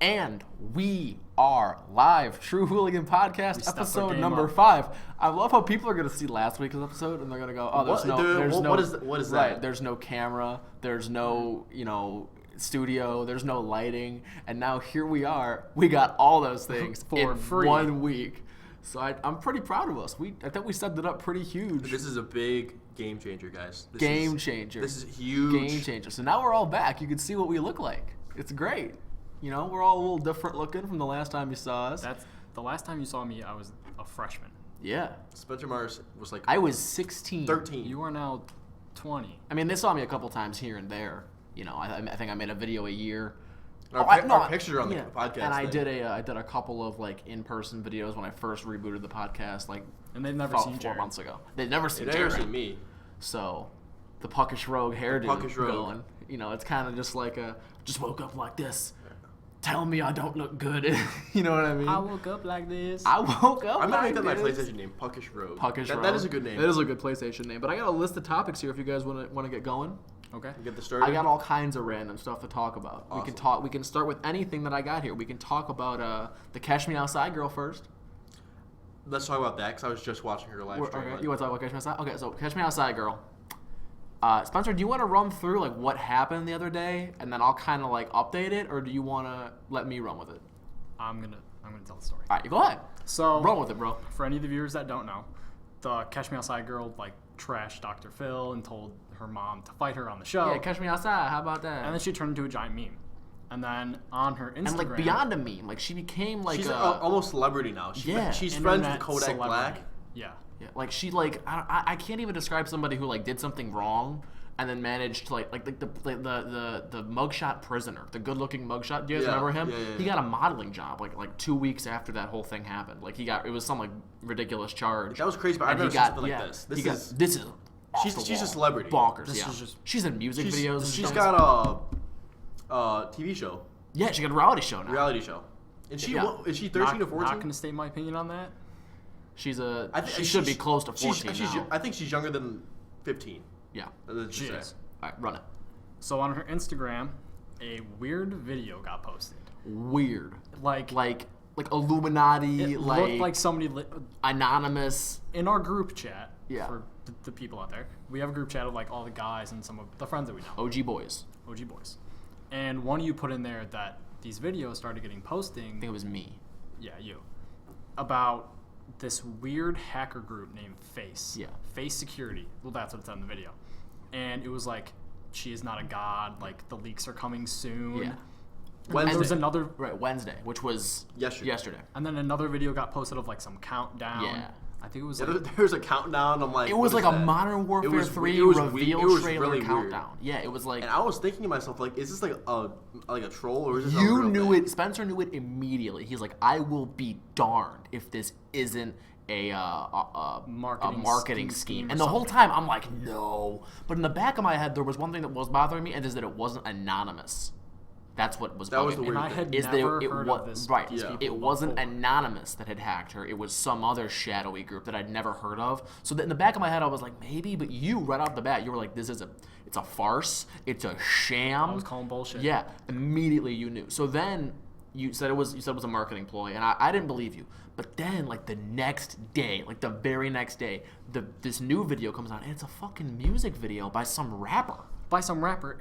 And we are live. True Hooligan Podcast, episode number 5. I love how people are going to see last week's episode and they're going to go, oh, what is that? There's no camera. There's no, studio. There's no lighting. And now here we are. We got all those things for in free. 1 week. So I'm pretty proud of us. I think we set it up pretty huge. This is a big game changer, guys. Game changer. This is huge. Game changer. So now we're all back. You can see what we look like. It's great. We're all a little different looking from the last time you saw us. That's the last time you saw me. I was a freshman. Yeah. Spencer Mars was like... I was 16. 13. You are now 20. I mean, they saw me a couple times here and there. I think I made a video a year. Our pictures are on the podcast. And I did a couple of in-person videos when I first rebooted the podcast, and they've never seen 4 months ago. They've never seen Jared. They've never seen me. So, the puckish rogue hairdo going. It's kind of just like just woke up like this. Tell me I don't look good. You know what I mean? I woke up like this. I'm gonna make that my PlayStation name, Puckish Rogue. Rogue. That is a good name. That is a good PlayStation name. But I got a list of topics here if you guys want to get going. Okay. Get this started. I got all kinds of random stuff to talk about. Awesome. We can start with anything that I got here. We can talk about the Cash Me Outside girl first. Let's talk about that because I was just watching her live stream. Okay. You want to talk about Cash Me Outside? Okay, so Cash Me Outside girl. Spencer, do you want to run through what happened the other day, and then I'll kind of update it, or do you want to let me run with it? I'm gonna tell the story. All right, you go ahead. So run with it, bro. For any of the viewers that don't know, the Catch Me Outside girl trashed Dr. Phil and told her mom to fight her on the show. Yeah, Catch Me Outside. How about that? And then she turned into a giant meme. And then on her Instagram, and beyond a meme, she became she's almost celebrity now. She's friends with Kodak Black. Yeah. Yeah, I can't even describe somebody who did something wrong and then managed to the mugshot prisoner, the good-looking mugshot. Do you guys remember him? Yeah. He got a modeling job 2 weeks after that whole thing happened. It was some ridiculous charge. That was crazy, but I've never seen something like this. This is she's a celebrity. Bonkers. She's in music videos. She's got a TV show. Yeah, she got a reality show now. And is she 13 or 14? Not going to state my opinion on that. She should be close to 14 now. I think she's younger than 15. Yeah. She is. All right, run it. So on her Instagram, a weird video got posted. Weird. Like Illuminati. It looked like somebody anonymous. In our group chat. Yeah. For the people out there, we have a group chat of all the guys and some of the friends that we know. OG boys. And one of you put in there that these videos started getting posting. I think it was me. Yeah, you. About this weird hacker group named Face. Yeah. Face Security. Well, that's what it's on the video. And it was she is not a god. The leaks are coming soon. Yeah. And there was another... Right, Wednesday, which was yesterday. And then another video got posted of some countdown. Yeah. I think it was there's a countdown. I'm like, it was a Modern Warfare 3 reveal trailer really countdown. Weird. Yeah, it was And I was thinking to myself, is this a troll or is this you a real knew thing? it? Spencer knew it immediately. He's like, I will be darned if this isn't a marketing scheme. And the whole time I'm like, no. But in the back of my head, there was one thing that was bothering me, and is that it wasn't anonymous. That's what was bugging me. And I had never heard of this. Right. It wasn't anonymous that had hacked her. It was some other shadowy group that I'd never heard of. So in the back of my head, I was like, maybe. But you, right off the bat, you were like, it's a farce. It's a sham. I was calling bullshit. Yeah. Immediately you knew. So then you said it was a marketing ploy, and I didn't believe you. But then the next day, the very next day, this new video comes out, and it's a fucking music video by some rapper.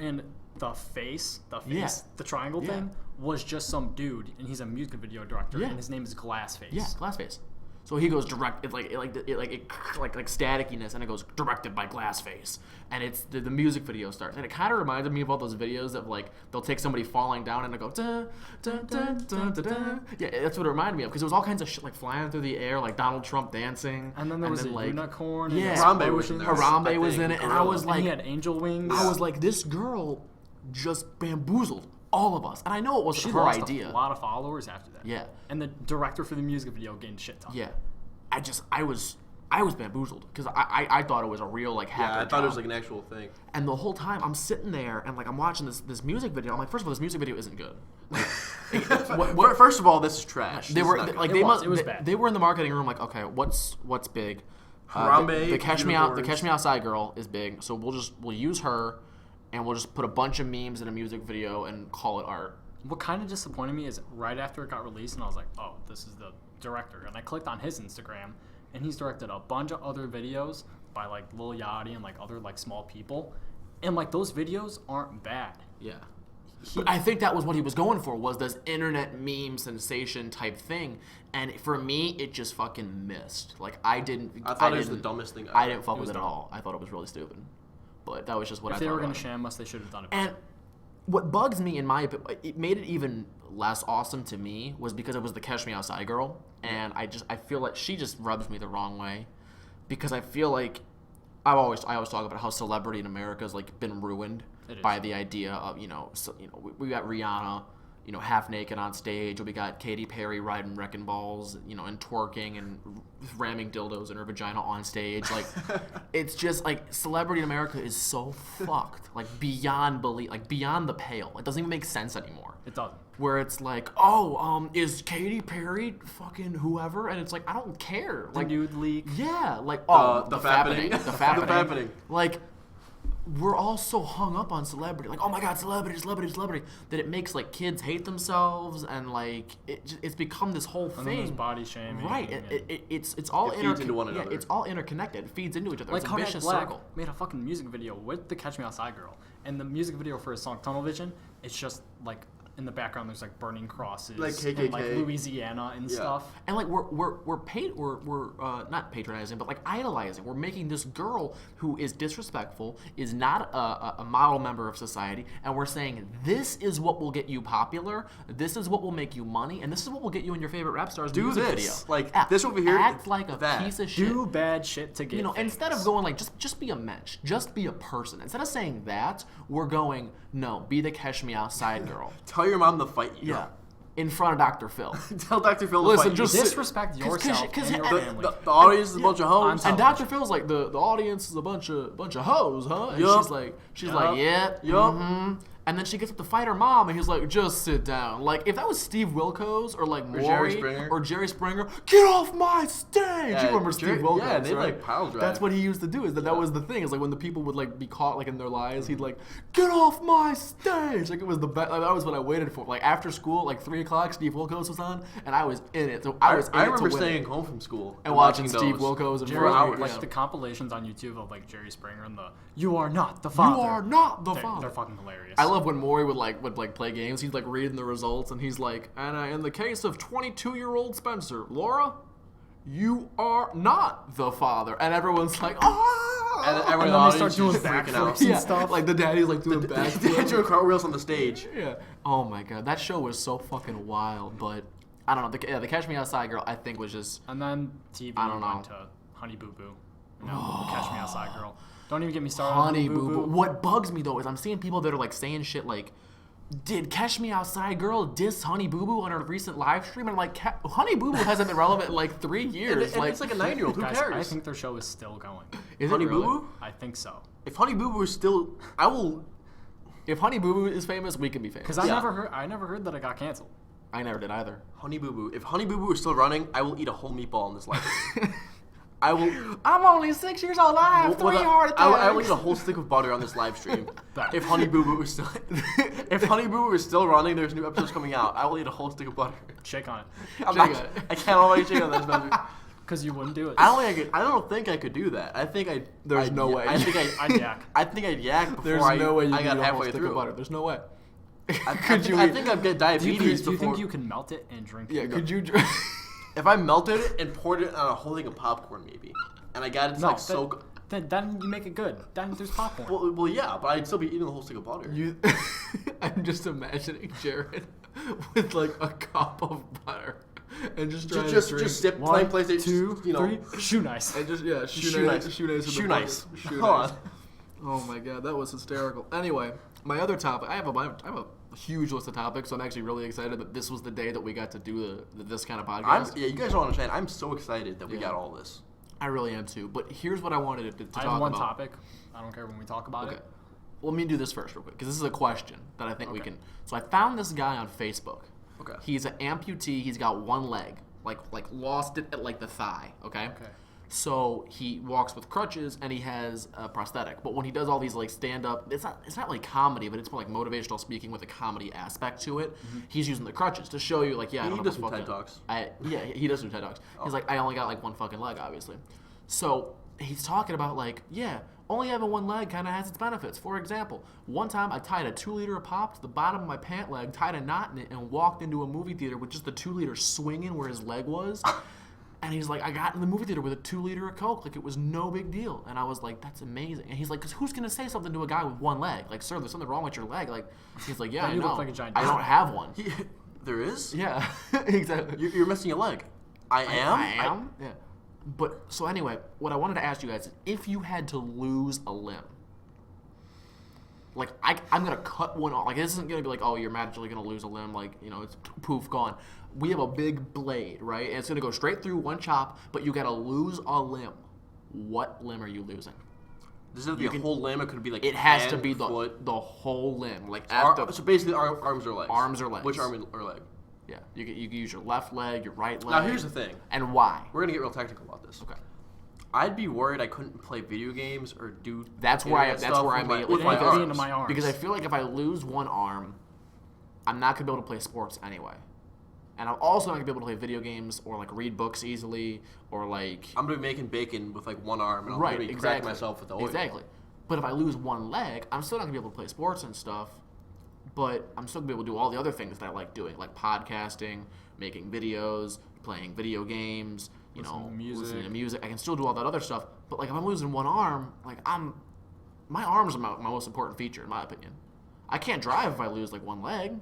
And the face, the triangle thing, was just some dude, and he's a music video director, and his name is Glassface. Yeah, Glassface. So he goes direct. It's like statickiness, and it goes directed by Glassface, and it's the music video starts, and it kind of reminded me of all those videos of they'll take somebody falling down and it go da da da da da da. Yeah, that's what it reminded me of because it was all kinds of shit flying through the air, Donald Trump dancing, and then there was a unicorn. Yeah, Harambe was in there. Harambe was in it, and I was like, he had angel wings. I was like, this girl just bamboozled all of us, and I know it wasn't her idea. She lost a lot of followers after that. Yeah, and the director for the music video gained shit ton. Yeah, I was bamboozled because I thought it was a real hacker. Yeah, I thought job. it was an actual thing. And the whole time I'm sitting there and I'm watching this music video. I'm like, first of all, this music video isn't good. First of all, this is trash. They were it was bad. They were in the marketing room okay, what's big? Harambe, the Catch Me Outside girl is big, so we'll use her, and we'll just put a bunch of memes in a music video and call it art. what kind of disappointed me is right after it got released, and I was like, oh, this is the director. And I clicked on his Instagram, and he's directed a bunch of other videos by, like, Lil Yachty and, like, other, like, small people. And, like, those videos aren't bad. Yeah. But I think that was what he was going for, was this internet meme sensation type thing. And for me, it just fucking missed. Like, I thought it was the dumbest thing ever. I didn't fuck with it at all. I thought it was really stupid. But that was just what I thought. If they were going to sham us, they should have done it better. And what bugs me, in my opinion, it made it even less awesome to me, was because it was the Catch Me Outside girl. And I feel like she just rubs me the wrong way. Because I feel like I always talk about how celebrity in America has, like, been ruined by the idea of, we got Rihanna, half naked on stage, or we got Katy Perry riding wrecking balls, and twerking and ramming dildos in her vagina on stage. Like, it's just, like, celebrity in America is so fucked, like, beyond belief, like, beyond the pale. It doesn't even make sense anymore. It doesn't. Where it's like, is Katy Perry fucking whoever? And it's like, I don't care. The like, nude leak. Yeah, like, the fappening. The fappening. Like, we're all so hung up on celebrity, like, oh my god, celebrity, that it makes, like, kids hate themselves, and, like, it's become this whole thing. And there's body shaming. Right. It's all feeds into one another. Yeah, it's all interconnected. It feeds into each other. Like, it's a vicious circle. Made a fucking music video with the Catch Me Outside girl, and the music video for his song Tunnel Vision, it's just, like, in the background there's, like, burning crosses, like KKK, and, like, Louisiana and stuff. And, like, we're not patronizing, but, like, idolizing. We're making this girl who is disrespectful, is not a model member of society, and we're saying, this is what will get you popular, this is what will make you money, and this is what will get you in your favorite rap star's music video. Like, this over here, act like a piece of shit. Do bad shit to get famous. Instead of going, like, just be a mensch, just be a person. Instead of saying that, we're going, no, be the Catch Me Outside girl. Tell your mom to fight you. Yeah. In front of Dr. Phil. Tell Dr. Phil to fight you. Just disrespect yourself and your family. The audience is a bunch of hoes. And Dr. Phil's like, the audience is a bunch of hoes, huh? And she's like, yeah. Mm-hmm. And then she gets up to fight her mom, and he's like, just sit down. Like, if that was Steve Wilkos or, like, Maury or Jerry Springer, get off my stage! Yeah, you remember Steve Wilkos, yeah, they, right? like, pile drive. That's what he used to do, that was the thing. Is like, when the people would, like, be caught, like, in their lies, he'd, like, get off my stage! Like, it was the best. Like, that was what I waited for. Like, after school, like, 3 o'clock, Steve Wilkos was on, and I was in it. So I remember staying home from school and watching Steve Wilkos and Jerry, like, the compilations on YouTube of, like, Jerry Springer and the "You are not the father." You are not the father. They're fucking hilarious. I love when Maury would play games. He's, like, reading the results, and he's like, and in the case of 22-year-old Spencer, Laura, you are not the father. And everyone's like, oh! And then they start doing backflips and stuff. Like, the daddy's, like, doing backflips. They're doing cartwheels on the stage. Yeah. Oh, my God. That show was so fucking wild, but I don't know. The Catch Me Outside girl, I think, was just... And then TV went to Honey Boo Boo. No, Catch Me Outside girl. Don't even get me started on Honey Boo Boo. What bugs me, though, is I'm seeing people that are, like, saying shit like, did Catch Me Outside girl diss Honey Boo Boo on her recent live stream? And I'm like, Honey Boo Boo hasn't been relevant in, like, 3 years. And it's like a 9-year-old. Who cares? I think their show is still going. Is Honey it really? Boo Boo? I think so. If Honey Boo Boo is still... I will... If Honey Boo Boo is famous, we can be famous. Because I never heard that it got canceled. I never did either. Honey Boo Boo. If Honey Boo Boo is still running, I will eat a whole meatball in this life. I will. I'm only 6 years old. I have 3 heart attacks. I will eat a whole stick of butter on this live stream. If Honey Boo Boo is still, if Honey Boo Boo is still running, there's new episodes coming out. I will eat a whole stick of butter. Shake on it. I can't always shake on this. Because you wouldn't do it. I don't think I could do that. I think There's no way. I think I'd yak. I think I'd yak before There's no way you I got eat a whole halfway stick through. Of butter. There's no way. I think I'd get diabetes. Do you think you can melt it and drink it? Yeah. Could you? If I melted it and poured it on a whole thing of popcorn, maybe, and I got it to soak. Then you make it good. Then there's popcorn. Well, yeah, but I'd still be eating the whole stick of butter. I'm just imagining Jared with, like, a cup of butter and just trying to drink. Just sip, playing PlayStation, 2, 3, shoe nice. And just shoe nice. Hold on. Oh my God, that was hysterical. Anyway, my other topic. I have a huge list of topics, so I'm actually really excited that this was the day that we got to do this kind of podcast. You guys don't understand. I'm so excited that we got all this. I really am too. But here's what I wanted to talk about. I have one topic. I don't care when we talk about it. Well, let me do this first real quick, because this is a question that I think we can... So I found this guy on Facebook. Okay. He's an amputee. He's got one leg. Like lost it at, like, the thigh, okay? Okay. So he walks with crutches and he has a prosthetic. But when he does all these like stand-up, it's not really comedy, but it's more like motivational speaking with a comedy aspect to it. He's using the crutches to show you like, yeah, I don't he know does some TED Talks. He does some TED Talks. He's like, I only got like one fucking leg, obviously. So he's talking about like, yeah, only having one leg kind of has its benefits. For example, one time I tied a 2-liter of pop to the bottom of my pant leg, tied a knot in it, and walked into a movie theater with just the 2-liter swinging where his leg was. And he's like, I got in the movie theater with a 2-liter of Coke. Like, it was no big deal. And I was like, that's amazing. And he's like, because who's going to say something to a guy with one leg? Like, sir, there's something wrong with your leg. Like, he's like, yeah, I know. Look like a giant I don't have one. There is? Yeah, exactly. You're missing a leg. I am? Yeah. But, so anyway, what I wanted to ask you guys is, if you had to lose a limb, like, I'm going to cut one off. Like, this isn't going to be like, oh, you're magically going to lose a limb. Like, you know, it's poof, gone. We have a big blade, right? And it's going to go straight through one chop, but you got to lose a limb. What limb are you losing? Does it have to be a whole limb? It could be like it has to be the whole limb. Like so basically, arms or legs. Arms or legs. Which arm or leg? Yeah, you can use your left leg, your right leg. Now here's the thing. And why? We're gonna get real technical about this. Okay. I'd be worried I couldn't play video games or do. That's where I made with my arms. Because I feel like if I lose one arm, I'm not gonna be able to play sports anyway. And I'm also not gonna be able to play video games or like read books easily or like. I'm gonna be making bacon with like one arm, and I'll be cracking myself with the oil. Exactly. But if I lose one leg, I'm still not gonna be able to play sports and stuff. But I'm still gonna be able to do all the other things that I like doing, like podcasting, making videos, playing video games, listening to music. I can still do all that other stuff. But like if I'm losing one arm, like my arms are my most important feature in my opinion. I can't drive if I lose like one leg.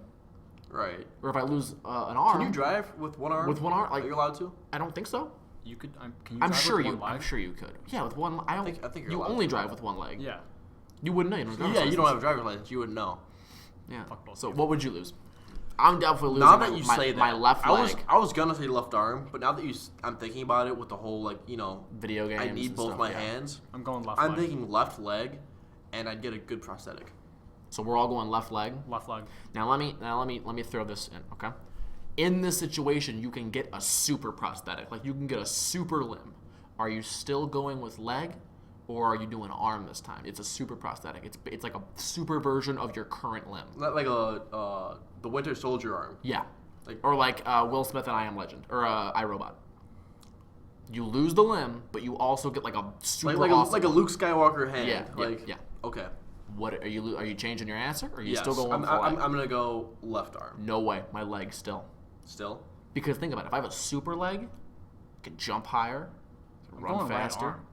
Right. Or if I lose an arm. Can you drive with one arm? With one arm, like are you allowed to? I don't think so. You could. Can you I'm drive sure with you. one leg? I'm sure you could. Yeah, with one. I think you only drive with one leg. Yeah. You wouldn't know. You don't have a driver's license. You wouldn't know. Yeah. So what would you lose? I'm definitely losing. Now that you say that, my left leg. I was gonna say left arm, but now that I'm thinking about it with the whole video games. I need both my hands. I'm going left. I'm thinking left leg, and I'd get a good prosthetic. So we're all going left leg. Left leg. Now let me throw this in, okay? In this situation, you can get a super prosthetic. Like you can get a super limb. Are you still going with leg, or are you doing arm this time? It's a super prosthetic. It's like a super version of your current limb. Not like the Winter Soldier arm. Yeah. Or like Will Smith in I Am Legend or iRobot. You lose the limb, but you also get like a super like a Luke Skywalker hand. Yeah. Okay. What are you changing your answer? Or are you yes, still going I'm gonna go left arm. No way, my leg still. Still? Because think about it. If I have a super leg, I can jump higher, run faster. Right arm.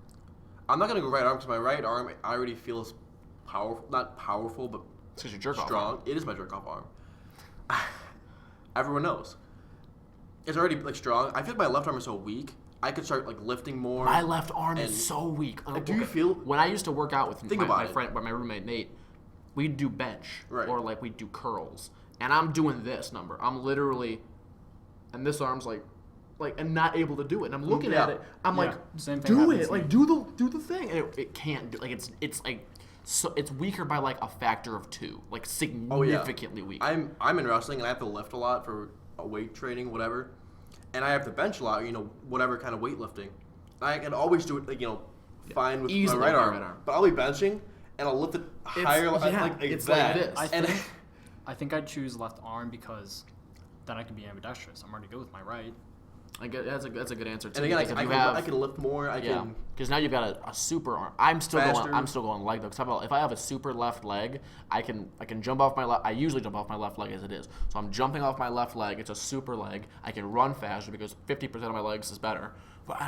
I'm not gonna go right arm because my right arm I already feel is powerful. Not powerful, but it's because you jerk off. Strong. It is my jerk off arm. Everyone knows. It's already like strong. I feel like my left arm is so weak. I could start like lifting more. My left arm is so weak. Do you feel when I used to work out with my friend, my roommate Nate, we'd do bench or like we'd do curls, and I'm doing this number. I'm literally, and this arm's like, and not able to do it. And I'm looking at it. I'm like, do it, like do the thing, and it can't do. Like it's like. So it's weaker by like a factor of 2, like significantly weaker. I'm in wrestling and I have to lift a lot for weight training, whatever, and I have to bench a lot, whatever kind of weightlifting. I can always do it, like fine with my right arm, but I'll be benching and I'll lift it higher, it's like this. I think I'd choose left arm because then I can be ambidextrous. I'm already good with my right. That's a good answer too. And again, I can lift more. I can because now you've got a super arm. I'm still going leg though. Because if I have a super left leg, I can jump off my left. I usually jump off my left leg as it is. So I'm jumping off my left leg. It's a super leg. I can run faster because 50% of my legs is better. But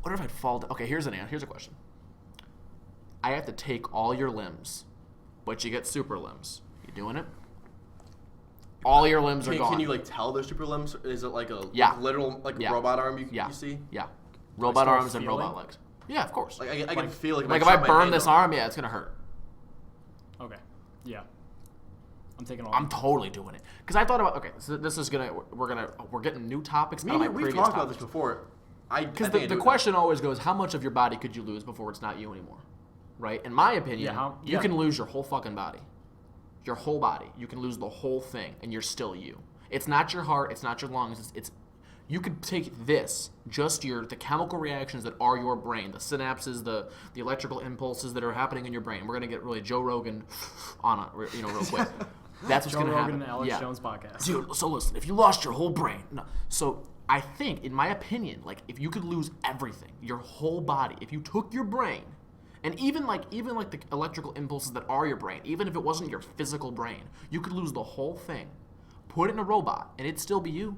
what if I fall down? Okay, here's a question. I have to take all your limbs, but you get super limbs. You doing it? All your limbs are gone. Can you tell they're super limbs? Is it like a literal robot arm you see? Yeah. Robot arms and robot legs. Yeah, of course. I can feel if I burn this arm, it's gonna hurt. Okay. Yeah. I'm totally doing it because I thought about so this is we're getting new topics. We've talked about this before. Because the question always goes, how much of your body could you lose before it's not you anymore? Right? In my opinion, you can lose your whole fucking body. Your whole body. You can lose the whole thing, and you're still you. It's not your heart. It's not your lungs. It's You could take this, just the chemical reactions that are your brain, the synapses, the electrical impulses that are happening in your brain. We're gonna get really Joe Rogan on it, real quick. That's what's gonna happen. Joe Rogan and Alex Jones podcast. Dude, so listen, if you lost your whole brain, so I think, in my opinion, like if you could lose everything, your whole body, if you took your brain, and even like the electrical impulses that are your brain, even if it wasn't your physical brain, you could lose the whole thing, put it in a robot, and it'd still be you.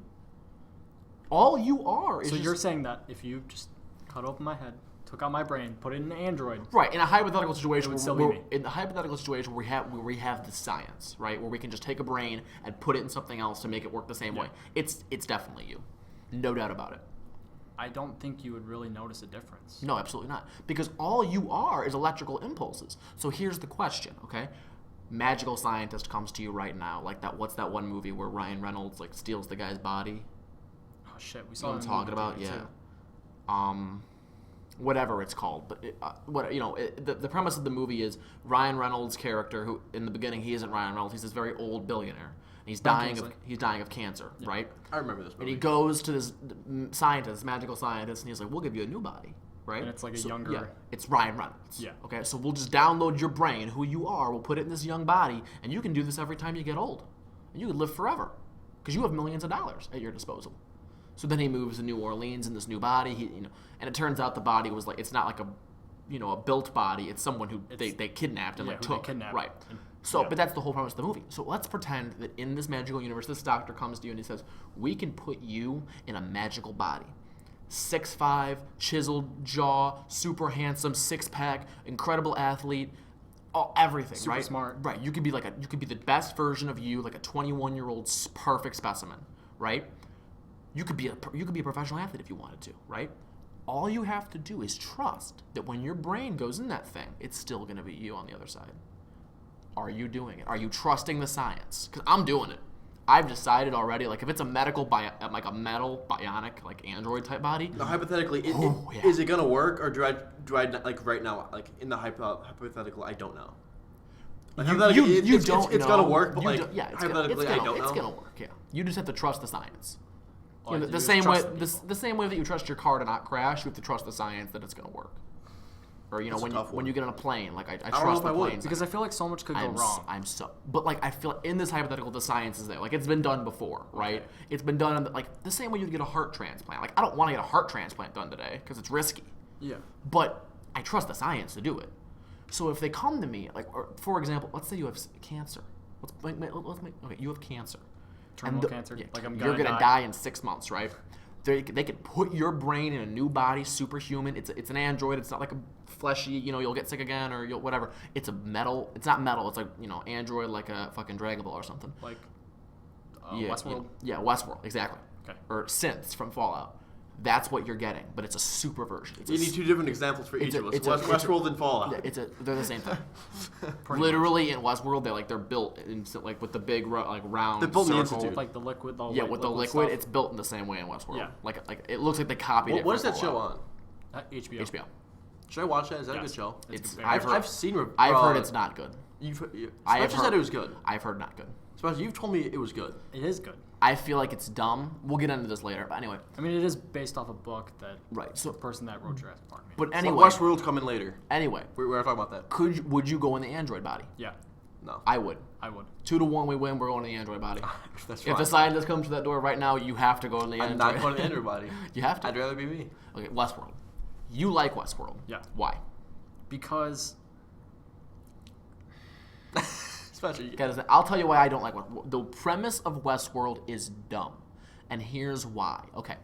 All you are is. So you're saying that if you just cut open my head, took out my brain, put it in an android. Right, in a hypothetical situation, it would still be me. In the hypothetical situation where we have the science, right, where we can just take a brain and put it in something else to make it work the same way, it's definitely you, no doubt about it. I don't think you would really notice a difference. No, absolutely not, because all you are is electrical impulses. So here's the question, okay? Magical scientist comes to you right now, like that. What's that one movie where Ryan Reynolds like steals the guy's body? Oh shit, we saw. You know what I'm talking about? Yeah. Whatever it's called, but the premise of the movie is Ryan Reynolds' character, who in the beginning he isn't Ryan Reynolds, he's this very old billionaire. And he's dying of cancer, right? I remember this movie. And he goes to this magical scientist, and he's like, "We'll give you a new body." Right? And it's like a younger... Yeah, it's Ryan Reynolds. Yeah. Okay, so we'll just download your brain, who you are, we'll put it in this young body, and you can do this every time you get old. And you can live forever, because you have millions of dollars at your disposal. So then he moves to New Orleans in this new body, and it turns out the body was like, it's not like a built body, it's someone who they kidnapped and took. Right. So, but that's the whole premise of the movie. So let's pretend that in this magical universe, this doctor comes to you and he says, we can put you in a magical body. 6'5", chiseled jaw, super handsome, six-pack, incredible athlete, everything, super right? Smart. Right. You could be the best version of you, like a 21-year-old perfect specimen, right? You could be a professional athlete if you wanted to, right? All you have to do is trust that when your brain goes in that thing, it's still going to be you on the other side. Are you doing it? Are you trusting the science? Because I'm doing it. I've decided already, like if it's a metal bionic, like android type body. Now, hypothetically, is it gonna work, or do I like right now, like in the hypothetical, I don't know. Like, it's gonna work, but hypothetically, I don't know. It's gonna work. Yeah, you just have to trust the science. The same way that you trust your car to not crash, you have to trust the science that it's gonna work. Or when you get on a plane, like I trust the plane because I feel like so much could go wrong. But like I feel in this hypothetical, the science is there. Like it's been done before, right? Okay. It's been done like the same way you get a heart transplant. Like I don't want to get a heart transplant done today because it's risky. Yeah. But I trust the science to do it. So if they come to me, like for example, let's say you have cancer. You have cancer. Terminal cancer. Yeah, like you're gonna die in 6 months, right? They could put your brain in a new body, superhuman. It's an android. It's not like a fleshy, you'll get sick again or you'll whatever. It's a metal. It's not metal. It's like, android like a fucking Dragon Ball or something. Like Westworld? Yeah, Westworld, exactly. Okay. Or synths from Fallout. That's what you're getting, but it's a super version. You need two different examples for each of us. Westworld and Fallout. They're the same thing. Literally in Westworld, they're built in with the big round. They built circle. the institute. With like the liquid. With the liquid, it's built in the same way in Westworld. Yeah. Like it looks like they copied it. What is that show on? HBO. Should I watch that? Is that a good show? I've heard it's not good. Spencer said it was good. I've heard not good. Spencer, you've told me it was good. It is good. I feel like it's dumb. We'll get into this later, but anyway. I mean, it is based off a book that so the person that wrote Jurassic Park made. But anyway, Westworld's coming later. Anyway, we're talking about that. Would you go in the android body? Yeah. No. I would. 2-1, we win. We're going to the android body. That's if the scientist comes to that door right now, you have to go in the android. I'm not going to the android body. You have to. I'd rather be me. Okay, Westworld. You like Westworld? Yeah. Why? Because. I'll tell you why I don't like Westworld. The premise of Westworld is dumb, and here's why. Okay,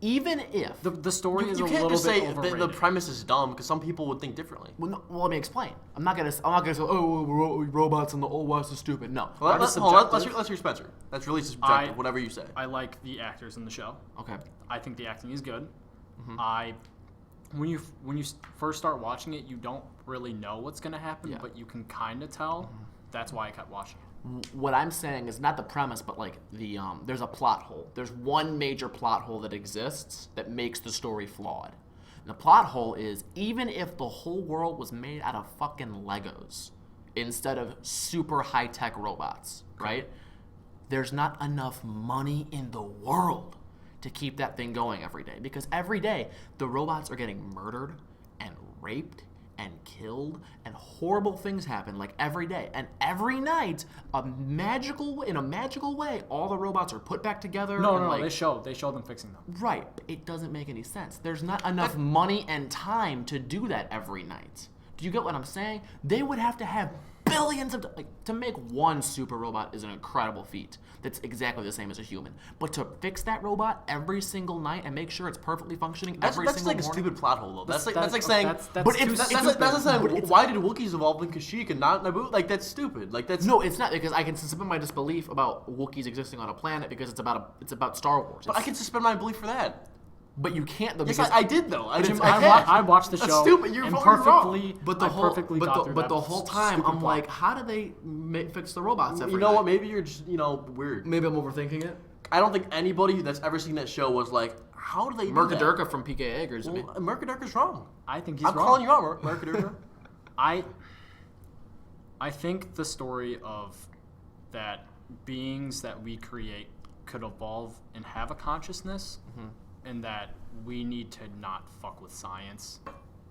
even if the story is you a can't little just bit say overrated. the premise is dumb because some people would think differently. Well, let me explain. I'm not gonna say robots in the old West are stupid. No. Well, let's hear Spencer. That's really subjective. Whatever you say. I like the actors in the show. Okay. I think the acting is good. Mm-hmm. When you first start watching it, you don't really know what's gonna happen, but you can kind of tell. Mm-hmm. That's why I kept watching it. What I'm saying is not the premise, but like there's a plot hole. There's one major plot hole that exists that makes the story flawed. And the plot hole is even if the whole world was made out of fucking Legos instead of super high-tech robots, right? There's not enough money in the world to keep that thing going every day. Because every day, the robots are getting murdered and raped and killed, and horrible things happen, like every day. And every night, in a magical way, all the robots are put back together. No, they show them fixing them. Right, but it doesn't make any sense. There's not enough money and time to do that every night. Do you get what I'm saying? They would have to have billions of to make one super robot is an incredible feat. That's exactly the same as a human. But to fix that robot every single night and make sure it's perfectly functioning every single morning. That's like a stupid plot hole, though. That's like saying. That's saying. Why did Wookiees evolve in Kashyyyk and not Naboo? Like that's stupid. Like that's. No, it's not, because I can suspend my disbelief about Wookiees existing on a planet because it's about Star Wars. But I can suspend my belief for that. But you can't, though. Yes, I did though. I watched the show. That's stupid. You're perfectly. But the whole time, I'm like, how do they fix the robots every know what? Maybe you're just weird. Maybe I'm overthinking it. I don't think anybody that's ever seen that show was like, how do they do that? Mercadurka from PK Eggers. Well, Mercadurka's wrong. I think he's wrong. I'm calling you out, Mercadurka. I think the story of that beings that we create could evolve and have a consciousness. Mm-hmm. And that we need to not fuck with science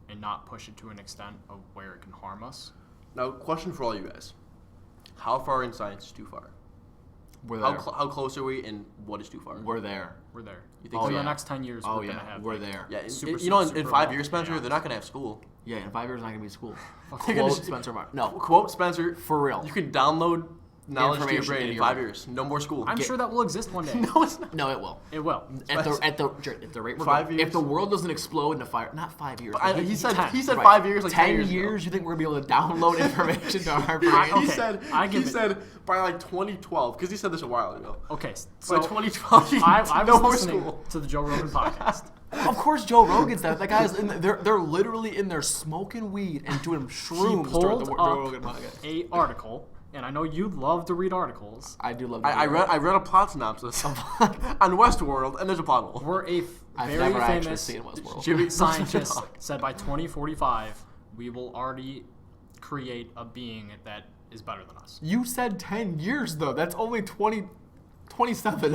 and not push it to an extent of where it can harm us. Now, question for all you guys. How far in science is too far? We're there. How close are we, and what is too far? We're there. We're there. You think so? The next 10 years, we're going to have... We're there. Yeah, in 5 years, Spencer, they're not going to have school. Yeah, in 5 years, they're not going to be school. Quote Spencer. Quote Spencer. For real. You can download knowledge to your brain in 5 years. No more school. I'm sure that will exist one day. No, it's not. No, it will. It will. At the rate we're 5 years. If the world doesn't explode into fire, not 5 years. He said 10, 5 years. Like 10 years. Years. You think we're gonna be able to download information to our brain? He said by like 2012, because he said this a while ago. Okay, so by 2012, I no was more listening school. to the Joe Rogan podcast. Of course, Joe Rogan's that. That guy's they're literally in there smoking weed and doing shrooms during the Joe Rogan podcast. A article. And I know you love to read articles. I do love. I read a plot synopsis on Westworld, and there's a plot hole. We're a very famous scientist said by 2045 we will already create a being that is better than us. You said 10 years though. That's only 27.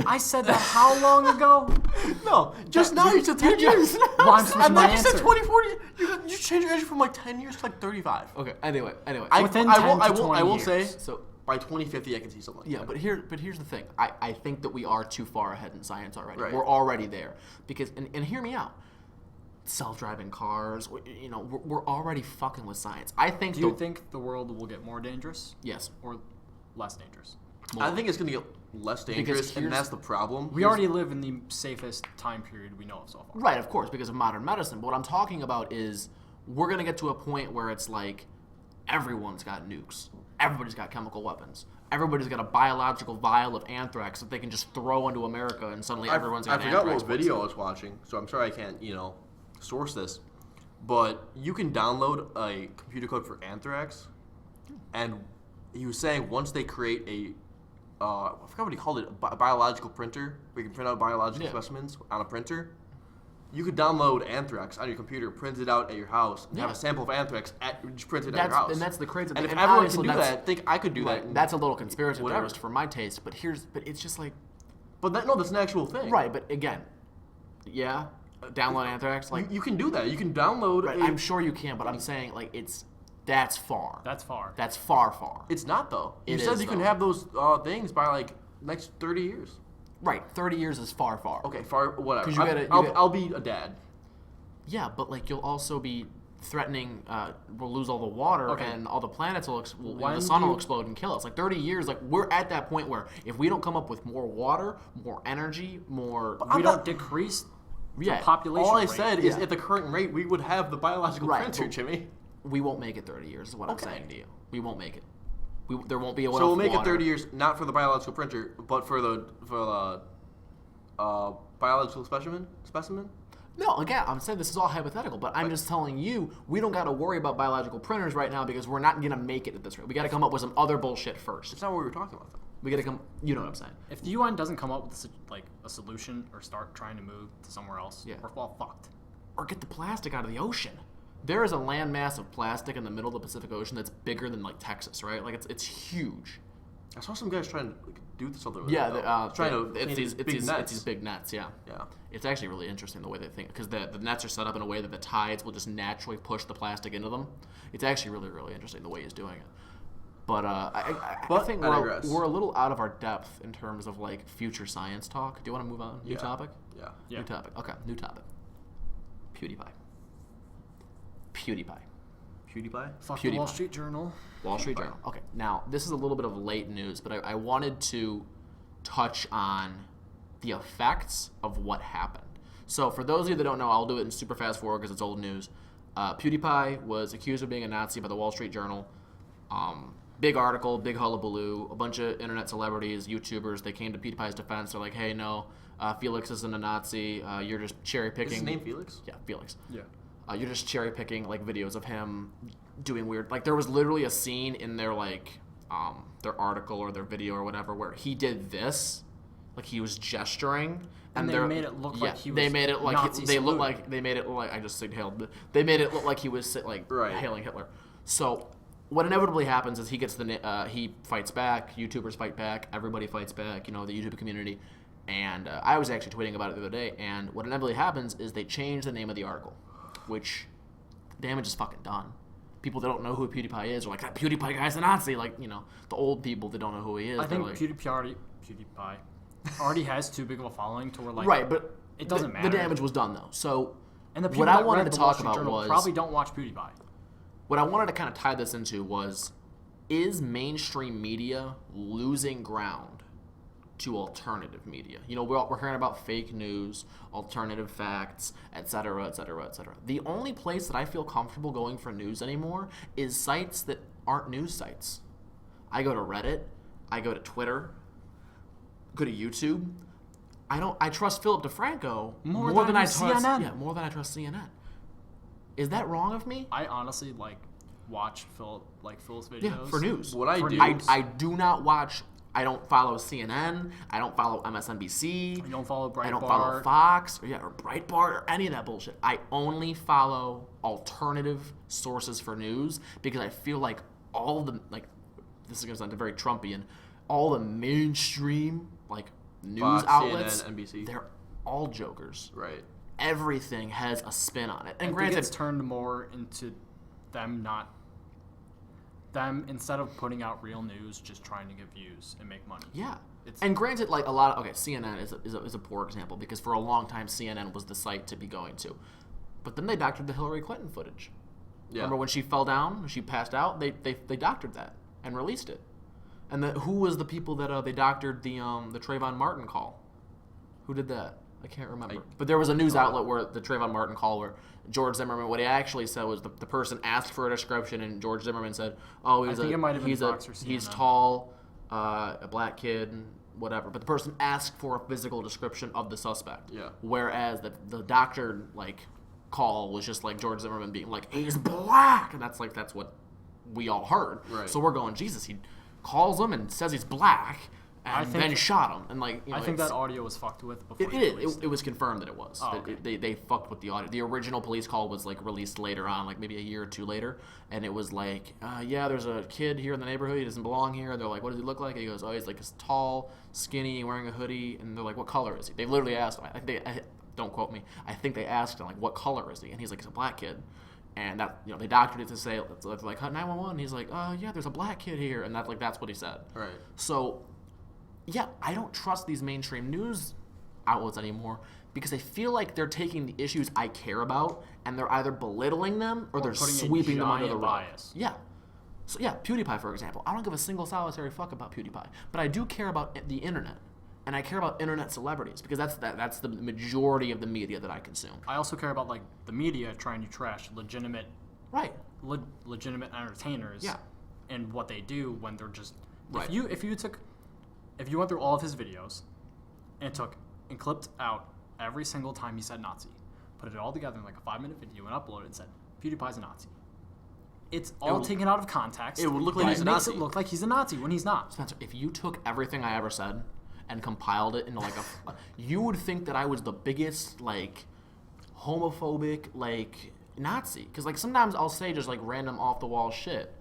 I said that how long ago? No, just now you said 10 years. And then you said 2040. You changed your answer from like 10 years to like 35. Okay. Anyway. I will say. So by 2050, I can see something. Yeah, but here's the thing. I think that we are too far ahead in science already. Right. We're already there because and hear me out. Self-driving cars. We're already fucking with science. I think. Do you think the world will get more dangerous? Yes. Or less dangerous? More. I think it's gonna get less dangerous, and that's the problem. We already live in the safest time period we know of so far. Right, of course, because of modern medicine. But what I'm talking about is we're going to get to a point where it's like everyone's got nukes. Everybody's got chemical weapons. Everybody's got a biological vial of anthrax that they can just throw into America, and suddenly everyone's got anthrax. I forgot what video I was watching, so I'm sorry I can't, source this. But you can download a computer code for anthrax, and he was saying once they create I forgot what he called it, a biological printer, where you can print out biological specimens on a printer. You could download anthrax on your computer, print it out at your house, and have a sample of anthrax just printed at your house. And that's the crazy thing. And if everyone can do that, I think I could do that. That's a little conspiracy theorist for my taste, but it's just like... that's an actual thing. Right, but again, download anthrax. Like you can do that. You can download... Right, I'm sure you can, but I'm saying, like, it's... That's far. That's far. That's far. It's not, though. You said you can have those things by, like, next 30 years. Right. 30 years is far. Okay, far, whatever. I'll be a dad. Yeah, but, like, you'll also be threatening, we'll lose all the water and all the planets the sun will explode and kill us. Like, 30 years, like, we're at that point where if we don't come up with more water, more energy, more... We don't decrease the population All I said is at the current rate, we would have the biological printer, Jimmy. We won't make it 30 years is what I'm saying to you. We won't make it. There won't be enough So we'll make water. it 30 years, not for the biological printer, but for the biological specimen? No, again, I'm saying this is all hypothetical, but I'm just telling you, we don't got to worry about biological printers right now because we're not going to make it at this rate. We got to come up with some other bullshit first. That's not what we were talking about, though. We got to come, you know what I'm saying. If the UN doesn't come up with a solution or start trying to move to somewhere else, we're all fucked. Or get the plastic out of the ocean. There is a landmass of plastic in the middle of the Pacific Ocean that's bigger than like Texas, right? Like it's huge. I saw some guys trying to do something with it's these big nets, yeah. It's actually really interesting the way they think, because the nets are set up in a way that the tides will just naturally push the plastic into them. It's actually really, really interesting the way he's doing it. But I think we're a little out of our depth in terms of like future science talk. Do you want to move on? New topic? Yeah. New topic. Okay, new topic. Pewdiepie. Fuck the Wall Street Journal. Wall Street Journal. Okay, now this is a little bit of late news, but I wanted to touch on the effects of what happened. So for those of you that don't know, I'll do it in super fast forward because it's old news. PewDiePie was accused of being a Nazi by the Wall Street Journal. Big article, big hullabaloo. A bunch of internet celebrities, YouTubers, they came to PewDiePie's defense. They're like, hey, no, Felix isn't a Nazi. You're just cherry picking. Is his name Felix? Yeah, Felix. Yeah. You're just cherry picking like videos of him doing weird. Like there was literally a scene in their like their article or their video or whatever where he did this, like he was gesturing, and they made it look like he was. They made it like Nazi they looked like they made it look like I just inhaled. But they made it look like he was like hailing Hitler. So what inevitably happens is he gets he fights back. YouTubers fight back. Everybody fights back. You know, the YouTube community. And I was actually tweeting about it the other day. And what inevitably happens is they change the name of the article, which damage is fucking done. People that don't know who PewDiePie is are like, that PewDiePie guy's a Nazi. Like, you know, the old people that don't know who he is. I think like, PewDiePie already has too big of a following to where like right, but it doesn't matter. The damage was done though. So and the people what that I wanted read to the Wall talk Street about Journal was probably don't watch PewDiePie. What I wanted to kind of tie this into was, is mainstream media losing ground to alternative media? You know, we're hearing about fake news, alternative facts, etc., etc., etc. The only place that I feel comfortable going for news anymore is sites that aren't news sites. I go to Reddit, I go to Twitter, go to YouTube. I trust Philip DeFranco more than I trust CNN. Yeah, more than I trust CNN. Is that wrong of me? I honestly watch Phil's videos. Yeah, for news. I do not watch. I don't follow CNN. I don't follow MSNBC. You don't follow Breitbart. I don't follow Fox or Breitbart or any of that bullshit. I only follow alternative sources for news because I feel like all the this is gonna sound very Trumpian. All the mainstream news Fox, outlets, CNN, NBC, they're all jokers. Right. Everything has a spin on it. And I granted, think it's turned more into them instead of putting out real news, just trying to get views and make money. Yeah. And granted, a lot of CNN is a poor example because for a long time CNN was the site to be going to, but then they doctored the Hillary Clinton footage. Yeah. Remember when she fell down, when she passed out, they doctored that and released it. And who was the people that they doctored the Trayvon Martin call? Who did that? I can't remember. But there was a news outlet where the Trayvon Martin call where George Zimmerman, what he actually said was the person asked for a description and George Zimmerman said, oh, he's tall, a black kid, and whatever. But the person asked for a physical description of the suspect. Yeah. Whereas the doctored call was just George Zimmerman being he's black, and that's what we all heard. Right. So we're going, Jesus, he calls him and says he's black. And then shot him, and I think that audio was fucked with before. It was confirmed that it was. Oh, okay. They fucked with the audio. The original police call was released later on, maybe a year or two later, and it was there's a kid here in the neighborhood. He doesn't belong here. They're like, what does he look like? And he goes, oh, he's he's tall, skinny, wearing a hoodie, and they're like, what color is he? They literally asked him. Don't quote me. I think they asked him what color is he, and he's like, he's a black kid. And that they doctored it to say 911. He's like, yeah, there's a black kid here, and that's what he said. Right. So. Yeah, I don't trust these mainstream news outlets anymore because I feel like they're taking the issues I care about and they're either belittling them or they're sweeping them under the rug. Yeah. So yeah, PewDiePie, for example. I don't give a single solitary fuck about PewDiePie, but I do care about the internet, and I care about internet celebrities because that's the majority of the media that I consume. I also care about the media trying to trash legitimate entertainers. Yeah. And what they do when they're just right. If you went through all of his videos and clipped out every single time he said Nazi, put it all together in a 5-minute video and uploaded it and said, PewDiePie's a Nazi. It's all taken out of context. It would look like he's a Nazi. It makes it look like he's a Nazi when he's not. Spencer, if you took everything I ever said and compiled it into you would think that I was the biggest homophobic Nazi. Because sometimes I'll say just random off the wall shit.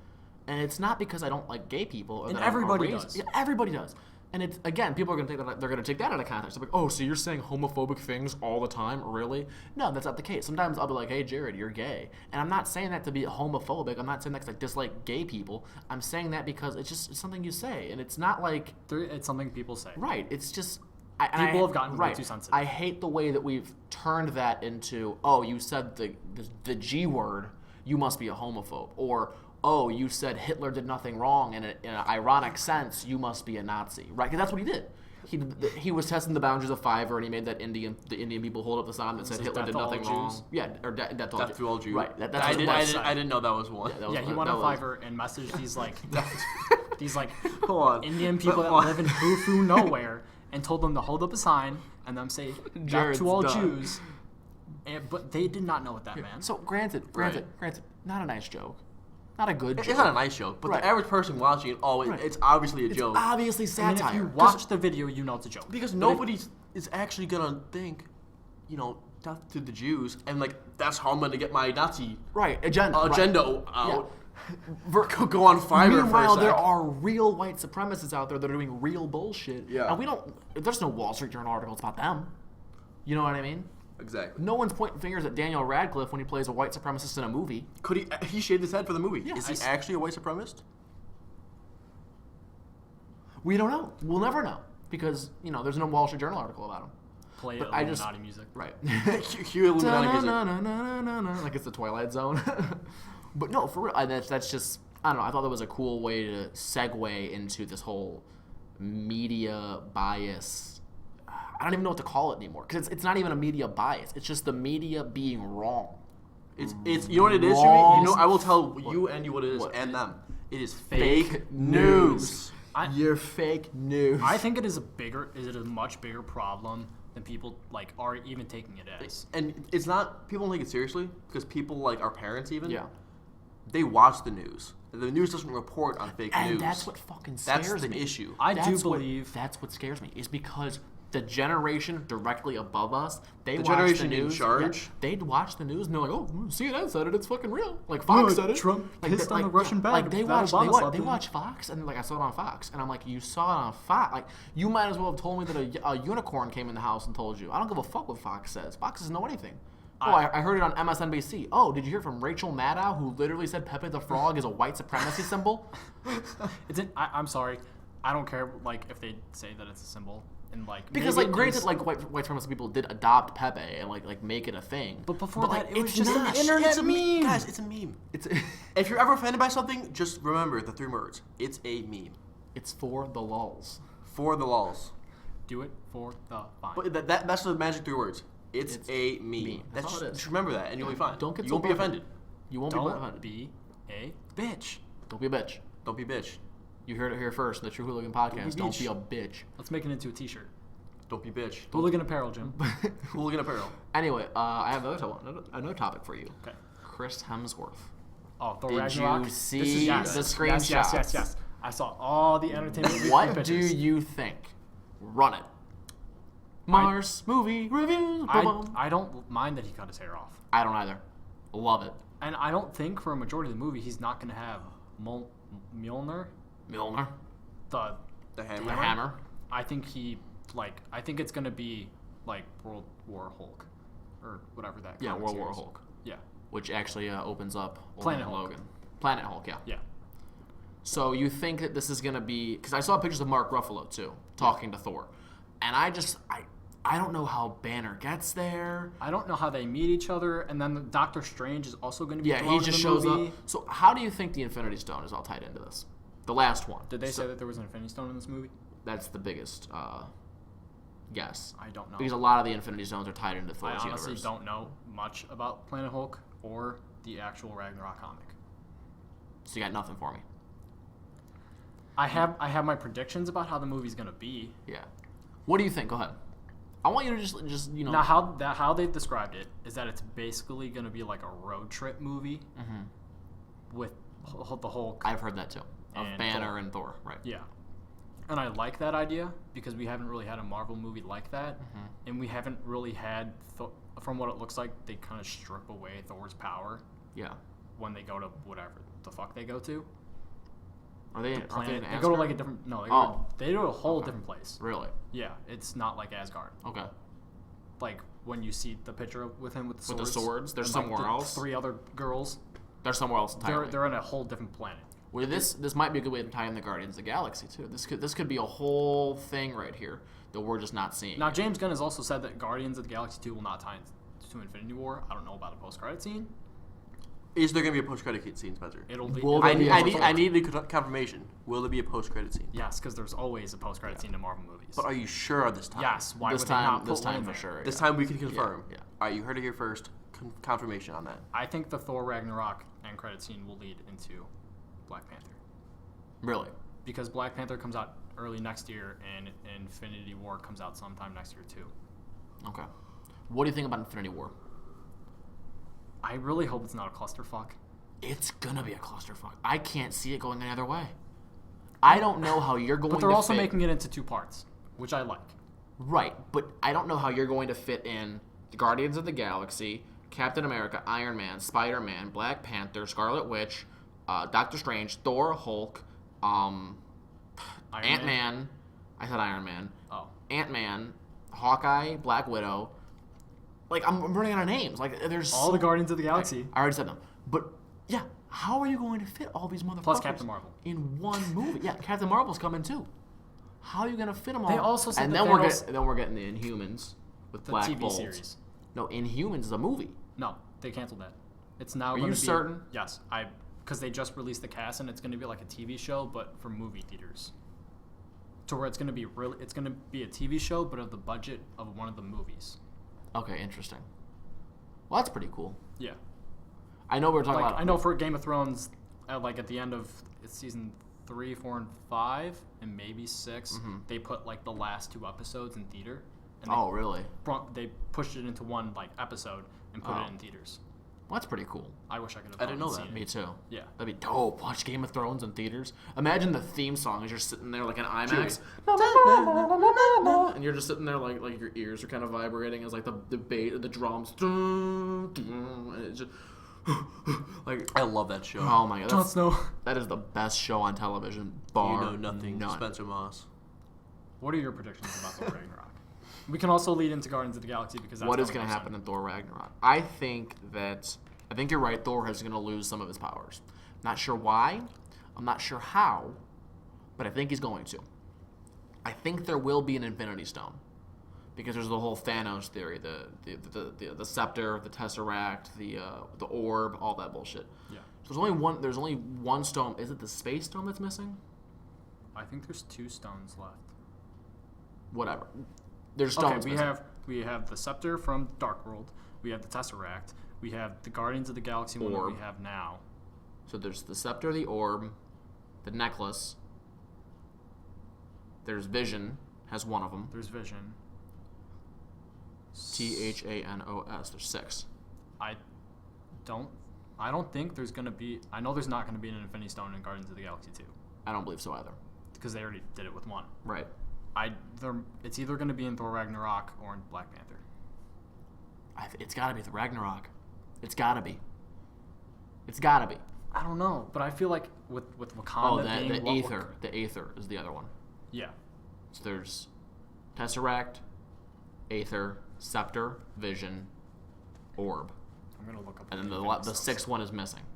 And it's not because I don't like gay people. Or and that everybody does. Yeah, everybody does. And it's, again, people are going to think that they're going to take that out of context. They're like, oh, so you're saying homophobic things all the time? Really? No, that's not the case. Sometimes I'll be like, hey, Jared, you're gay. And I'm not saying that to be homophobic. I'm not saying that because I dislike gay people. I'm saying that because it's something you say. And it's not like... It's something people say. Right. It's just... People have gotten way too sensitive. I hate the way that we've turned that into, oh, you said the G word, you must be a homophobe. Or... oh, you said Hitler did nothing wrong in an ironic sense, you must be a Nazi, right? Because that's what he did. He was testing the boundaries of Fiverr, and he made that the Indian people hold up the sign that said Hitler did nothing wrong. Yeah, or death to all Jews. Right. I didn't know that was one. Yeah, he went on Fiverr and messaged these Indian people that live in Hufu nowhere, and told them to hold up a sign and then say death to all Jews. But they did not know what that meant. So granted, not a nice joke. Not a good joke. It's not a nice joke, but the average person watching it, it's obviously a joke. It's obviously satire. I mean, if you watch the video, you know it's a joke. Because nobody is actually going to think, death to the Jews, and, that's how I'm going to get my Nazi agenda out. Yeah. Go on Fiverr. Meanwhile, there are real white supremacists out there that are doing real bullshit. Yeah. And there's no Wall Street Journal articles about them. You know what I mean? Exactly. No one's pointing fingers at Daniel Radcliffe when he plays a white supremacist in a movie. Could he shaved his head for the movie? Yeah, is he actually a white supremacist? We don't know. We'll never know because there's no Wall Street Journal article about him. Play Illuminati music. Right. Cue Illuminati music. Like it's the Twilight Zone. But no, for real. That's just, I don't know. I thought that was a cool way to segue into this whole media bias. I don't even know what to call it anymore because it's not even a media bias. It's just the media being wrong. It's you know what it is, Jimmy? I will tell you and you what it is and them. It is fake news. You're fake news. I think it is a much bigger problem than people are even taking it as. And it's not, people don't take it seriously because people our parents even. Yeah. They watch the news. The news doesn't report on fake news. And that's what fucking scares me. That's the issue. I do believe that's what scares me is because the generation directly above us, the generation in charge. Yeah, they'd watch the news and they're like, "Oh, CNN said it. It's fucking real." Like Fox said it. Trump pissed on the Russian bag. They watch Fox, and I saw it on Fox, and I'm like, "You saw it on Fox? You might as well have told me that a unicorn came in the house and told you. I don't give a fuck what Fox says. Fox doesn't know anything." I heard it on MSNBC. Oh, did you hear from Rachel Maddow, who literally said Pepe the Frog is a white supremacy symbol? I'm sorry. I don't care if they say that it's a symbol. And because granted white supremacist people did adopt Pepe and make it a thing. But before that, it was just an internet meme. Guys, it's a meme. If you're ever offended by something, just remember the 3 words. It's a meme. It's for the lulz. For the lulz. Do it for the fun. But that's the magic 3 words. It's a meme. That's all it is. Just remember that, and you'll be fine. Don't get you won't be offended. You won't be offended. Be a bitch. Don't be a bitch. Don't be a bitch. You heard it here first. The True Hooligan Podcast. Don't be a bitch. Let's make it into a T-shirt. Don't be a bitch. Hooligan apparel, Jim. Hooligan apparel. Anyway, I have another topic for you. Okay. Chris Hemsworth. Oh, Thor Ragnarok. Did you see the screenshots? Yes. I saw all the entertainment. What do you think? Run it. Mars movie reviews. I don't mind that he cut his hair off. I don't either. Love it. And I don't think for a majority of the movie he's not going to have Mjolnir. The hammer. I think it's going to be World War Hulk or whatever that. Yeah, World War Hulk. Yeah. Which actually opens up Planet Hulk. Logan. Planet Hulk, yeah. Yeah. So you think that this is going to be... Because I saw pictures of Mark Ruffalo, too, talking to Thor. And I don't know how Banner gets there. I don't know how they meet each other. And then Doctor Strange is also going to be he just shows up. So how do you think the Infinity Stone is all tied into this? The last one. Did they say that there was an Infinity Stone in this movie? That's the biggest guess. I don't know. Because a lot of the Infinity Stones are tied into Thor's universe. I honestly don't know much about Planet Hulk or the actual Ragnarok comic. So you got nothing for me. I have my predictions about how the movie's going to be. Yeah. What do you think? Go ahead. I want you to just Now how they've described it is that it's basically going to be like a road trip movie with the Hulk. I've heard that too. Of Banner and Thor, right? Yeah. And I like that idea because we haven't really had a Marvel movie like that, and we haven't really had from what it looks like they kind of strip away Thor's power. Yeah. When they go to whatever the fuck they go to. Are they? Planet. They go to like a different. No. They go to a whole different place. Really? Yeah, it's not like Asgard. Okay. Like when you see the picture with him with the swords. With the swords, they're somewhere else. 3 other girls. They're somewhere else entirely. They're on a whole different planet. Well, this might be a good way to tie in the Guardians of the Galaxy too. This could be a whole thing right here that we're just not seeing. Now, James Gunn has also said that Guardians of the Galaxy 2 will not tie into Infinity War. I don't know about a post-credit scene. Is there going to be a post-credit scene, Spencer? I need the confirmation. Will there be a post-credit scene? Yes, because there's always a post-credit scene in Marvel movies. But are you sure this time? Yes. Why this would time, they not this put time one for there? sure. This time we can confirm. Yeah. All right, you heard it here first. Confirmation on that. I think the Thor Ragnarok end credit scene will lead into Black Panther. Really? Because Black Panther comes out early next year, and Infinity War comes out sometime next year too. Okay. What do you think about Infinity War? I really hope it's not a clusterfuck. It's gonna be a clusterfuck. I can't see it going any other way. I don't know how you're going to. But they're also making it into 2 parts, which I like. Right, but I don't know how you're going to fit in the Guardians of the Galaxy, Captain America, Iron Man, Spider-Man, Black Panther, Scarlet Witch, Doctor Strange, Thor, Hulk, Ant-Man. I said Iron Man. Oh. Ant-Man, Hawkeye, Black Widow. Like, I'm running out of names. Like, there's all the Guardians of the Galaxy. I already said them. But, yeah, how are you going to fit all these motherfuckers plus Captain Marvel in one movie? Yeah, Captain Marvel's coming too. How are you going to fit them all? They also said and then we're getting the Inhumans with the Black TV Bolt. series. No, Inhumans is a movie. No, they canceled that. It's now. Are you certain? Yes, because they just released the cast, and it's going to be like a TV show, but for movie theaters. To where it's going to be it's going to be a TV show, but of the budget of one of the movies. Okay, interesting. Well, that's pretty cool. Yeah. I know we're talking about. I know for Game of Thrones, at the end of season 3, 4, and 5, and maybe 6, they put like the last 2 episodes in theater. And really? They pushed it into one episode and put it in theaters. Well, that's pretty cool. I wish I could have. I didn't know that. Me too. Yeah. That'd be dope. Watch Game of Thrones in theaters. Imagine the theme song as you're sitting there like an IMAX. And you're just sitting there like your ears are kind of vibrating as like the drums. And it's just like I love that show. Oh my god. Jon Snow. That is the best show on television. Bar you know nothing. None. Spencer Moss. What are your predictions about Thor Ragnarok? We can also lead into Guardians of the Galaxy because that's what is going to happen in Thor Ragnarok. I think you're right. Thor is going to lose some of his powers. Not sure why. I'm not sure how, but I think he's going to. I think there will be an Infinity Stone because there's the whole Thanos theory, the scepter, the Tesseract, the orb, all that bullshit. Yeah. So there's only one stone. Is it the Space Stone that's missing? I think there's 2 stones left. Whatever. There's stones. Okay, we have the scepter from Dark World. We have the Tesseract. We have the Guardians of the Galaxy one that we have now. So there's the scepter, the orb, the necklace. There's Vision, has one of them. There's Vision. Thanos. There's 6. I don't think there's gonna be. I know there's not gonna be an Infinity Stone in Guardians of the Galaxy 2. I don't believe so either. Because they already did it with 1. Right. It's either going to be in Thor Ragnarok or in Black Panther. It's got to be the Ragnarok. It's got to be. It's got to be. I don't know, but I feel like with Wakanda being... the Aether. The Aether is the other one. Yeah. So there's Tesseract, Aether, Scepter, Vision, Orb. I'm going to look up... And then the 6th one is missing.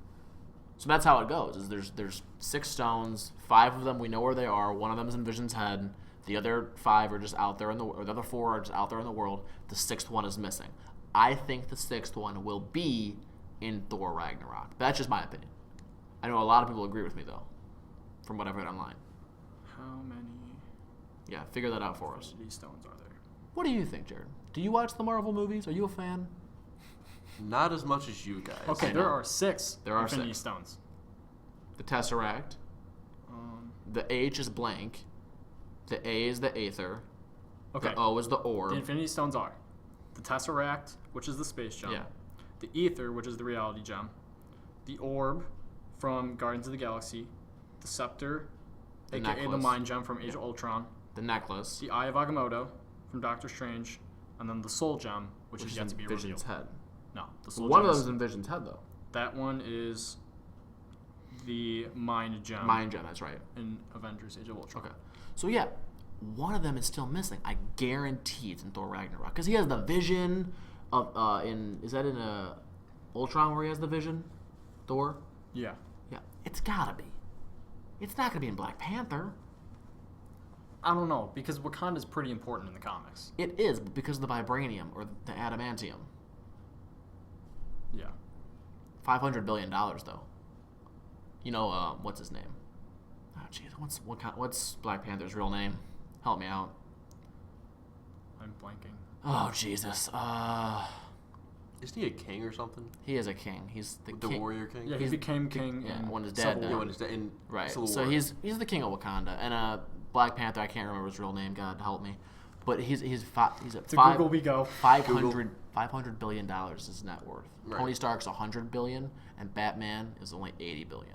So that's how it goes. Is there's 6 stones. 5 of them we know where they are. 1 of them is in Vision's head. The other 5 are just out there or the other 4 are just out there in the world. The 6th one is missing. I think the 6th one will be in Thor Ragnarok. That's just my opinion. I know a lot of people agree with me though, from what I've read online. How many? Yeah, figure that out for us. These stones are there. What do you think, Jared? Do you watch the Marvel movies? Are you a fan? Not as much as you guys. Okay, there are 6. There are Infinity 6 stones. The Tesseract. The H is blank. The A is the Aether. Okay. The O is the Orb. The Infinity Stones are the Tesseract, which is the Space Gem. Yeah. The Aether, which is the Reality Gem. The Orb from Guardians of the Galaxy. The Scepter, a.k.a. the Mind Gem from Age of Ultron. The Necklace. The Eye of Agamotto from Doctor Strange. And then the Soul Gem, which is yet to be Vision's revealed. head. No, the Soul One Gem of those is in Vision's head, though. That one is... the Mind Gem. Mind Gem, that's right. In Avengers Age of Ultron. Okay. So, yeah, one of them is still missing. I guarantee it's in Thor Ragnarok. Because he has the vision of, is that in Ultron where he has the vision? Thor? Yeah. Yeah. It's gotta be. It's not gonna be in Black Panther. I don't know, because Wakanda's pretty important in the comics. It is, but because of the vibranium or the adamantium. Yeah. $500 billion, though. You know, what's his name? Oh, jeez. What's Black Panther's real name? Help me out. I'm blanking. Oh, Jesus. Isn't he a king or something? He is a king. He's the king. warrior king? Yeah, he became king when his dad died. Yeah, when his dad in right. Civil So War. he's the king of Wakanda. And Black Panther, I can't remember his real name. God help me. But he's at to Google we go. $500 billion is his net worth. Right. Tony Stark's $100 billion, and Batman is only $80 billion.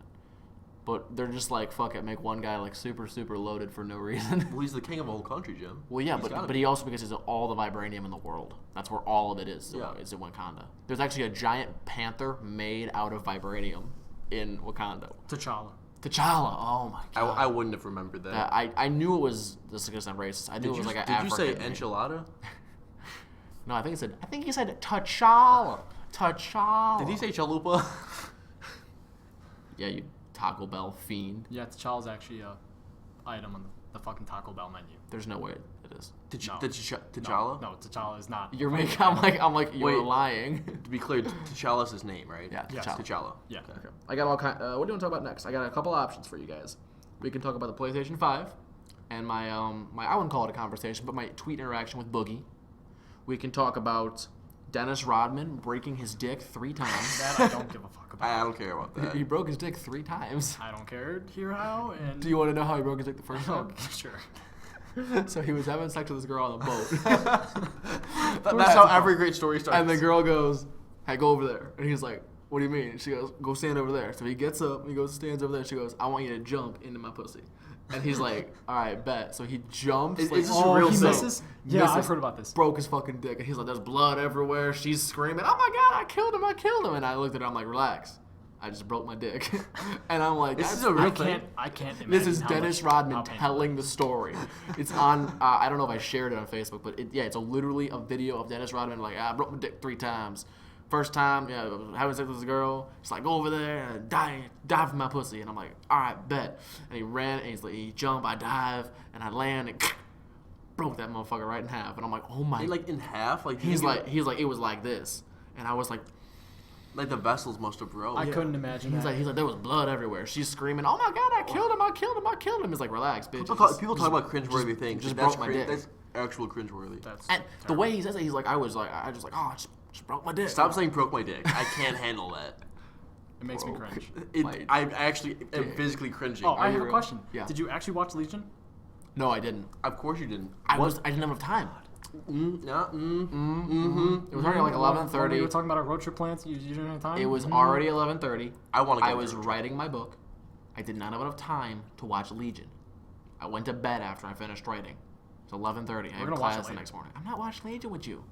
But they're just like, fuck it, make one guy like super, super loaded for no reason. Well, he's the king of a whole country, Jim. Well, yeah, but he also, because he's all the vibranium in the world. That's where all of it is. Yeah. Is in Wakanda. There's actually a giant panther made out of vibranium in Wakanda. T'Challa. Oh my god. I wouldn't have remembered that. I knew it was, this is going to sound racist. I knew it was like an African. Did you say enchilada? No, I think he said T'Challa. Did he say chalupa? Yeah, you Taco Bell fiend. Yeah, T'Challa's actually a item on the fucking Taco Bell menu. There's no way it is. T'Challa? No, T'Challa is not. You're making. I'm like you're lying. To be clear, T'Challa's his name, right? Yeah, Yes. T'Challa. Yeah. Okay. I got all kind. What do you want to talk about next? I got a couple options for you guys. We can talk about the PlayStation 5 and my I wouldn't call it a conversation, but my tweet interaction with Boogie. We can talk about Dennis Rodman breaking his dick 3 times. That I don't give a fuck about. I don't care about that. He broke his dick 3 times. I don't care. Hear how? And Do you want to know how he broke his dick the first time? Sure. So he was having sex with this girl on a boat. That's how every great story starts. And the girl goes, "Hey, go over there." And he's like, "What do you mean?" She goes, "Go stand over there." So he gets up, he goes, stands over there. She goes, "I want you to jump into my pussy." And he's like, "All right, bet." So he jumps. Is like, this a real he thing? misses. Yeah, Misses. I've heard about this. Broke his fucking dick. And he's like, "There's blood everywhere." She's screaming, "Oh my god, I killed him. And I looked at her, I'm like, "Relax. I just broke my dick." And I'm like, this is a real I thing. can't imagine. This is how Dennis much- Rodman how painful. telling the story. It's on, I don't know if I shared it on Facebook, but it's literally a video of Dennis Rodman like, I broke my dick 3 times. First time, having sex with this girl. She's like, "Go over there and dive for my pussy." And I'm like, "All right, bet." And he ran, and he's like, he jumped, I dive, and I land, and broke that motherfucker right in half. And I'm like, "Oh my." Like in half? Like He's like, it was like this. And I was like, the vessels must have broke. I couldn't imagine he's that. like, there was blood everywhere. She's screaming, "Oh my god, I killed him. He's like, "Relax, bitch." People talk about cringeworthy things. Just That's broke my dick. That's actual cringeworthy. That's And the terrible. way he says it, he's like, I just like, "Oh, just broke my dick." Stop saying broke my dick. I can't handle that. It makes me Broke. cringe. I actually am physically cringing. Oh, I have you a real? question. Yeah. Did you actually watch Legion? No, I didn't. Of course you didn't. I didn't have enough time. It was It was already like When we 11:30. were talking about our road trip plans. You didn't have time. It was already 11:30. I want to. I was writing my book. I did not have enough time to watch Legion. I went to bed after I finished writing. It's 11:30. I had gonna watch it class the later. next morning. I'm not watching Legion with you.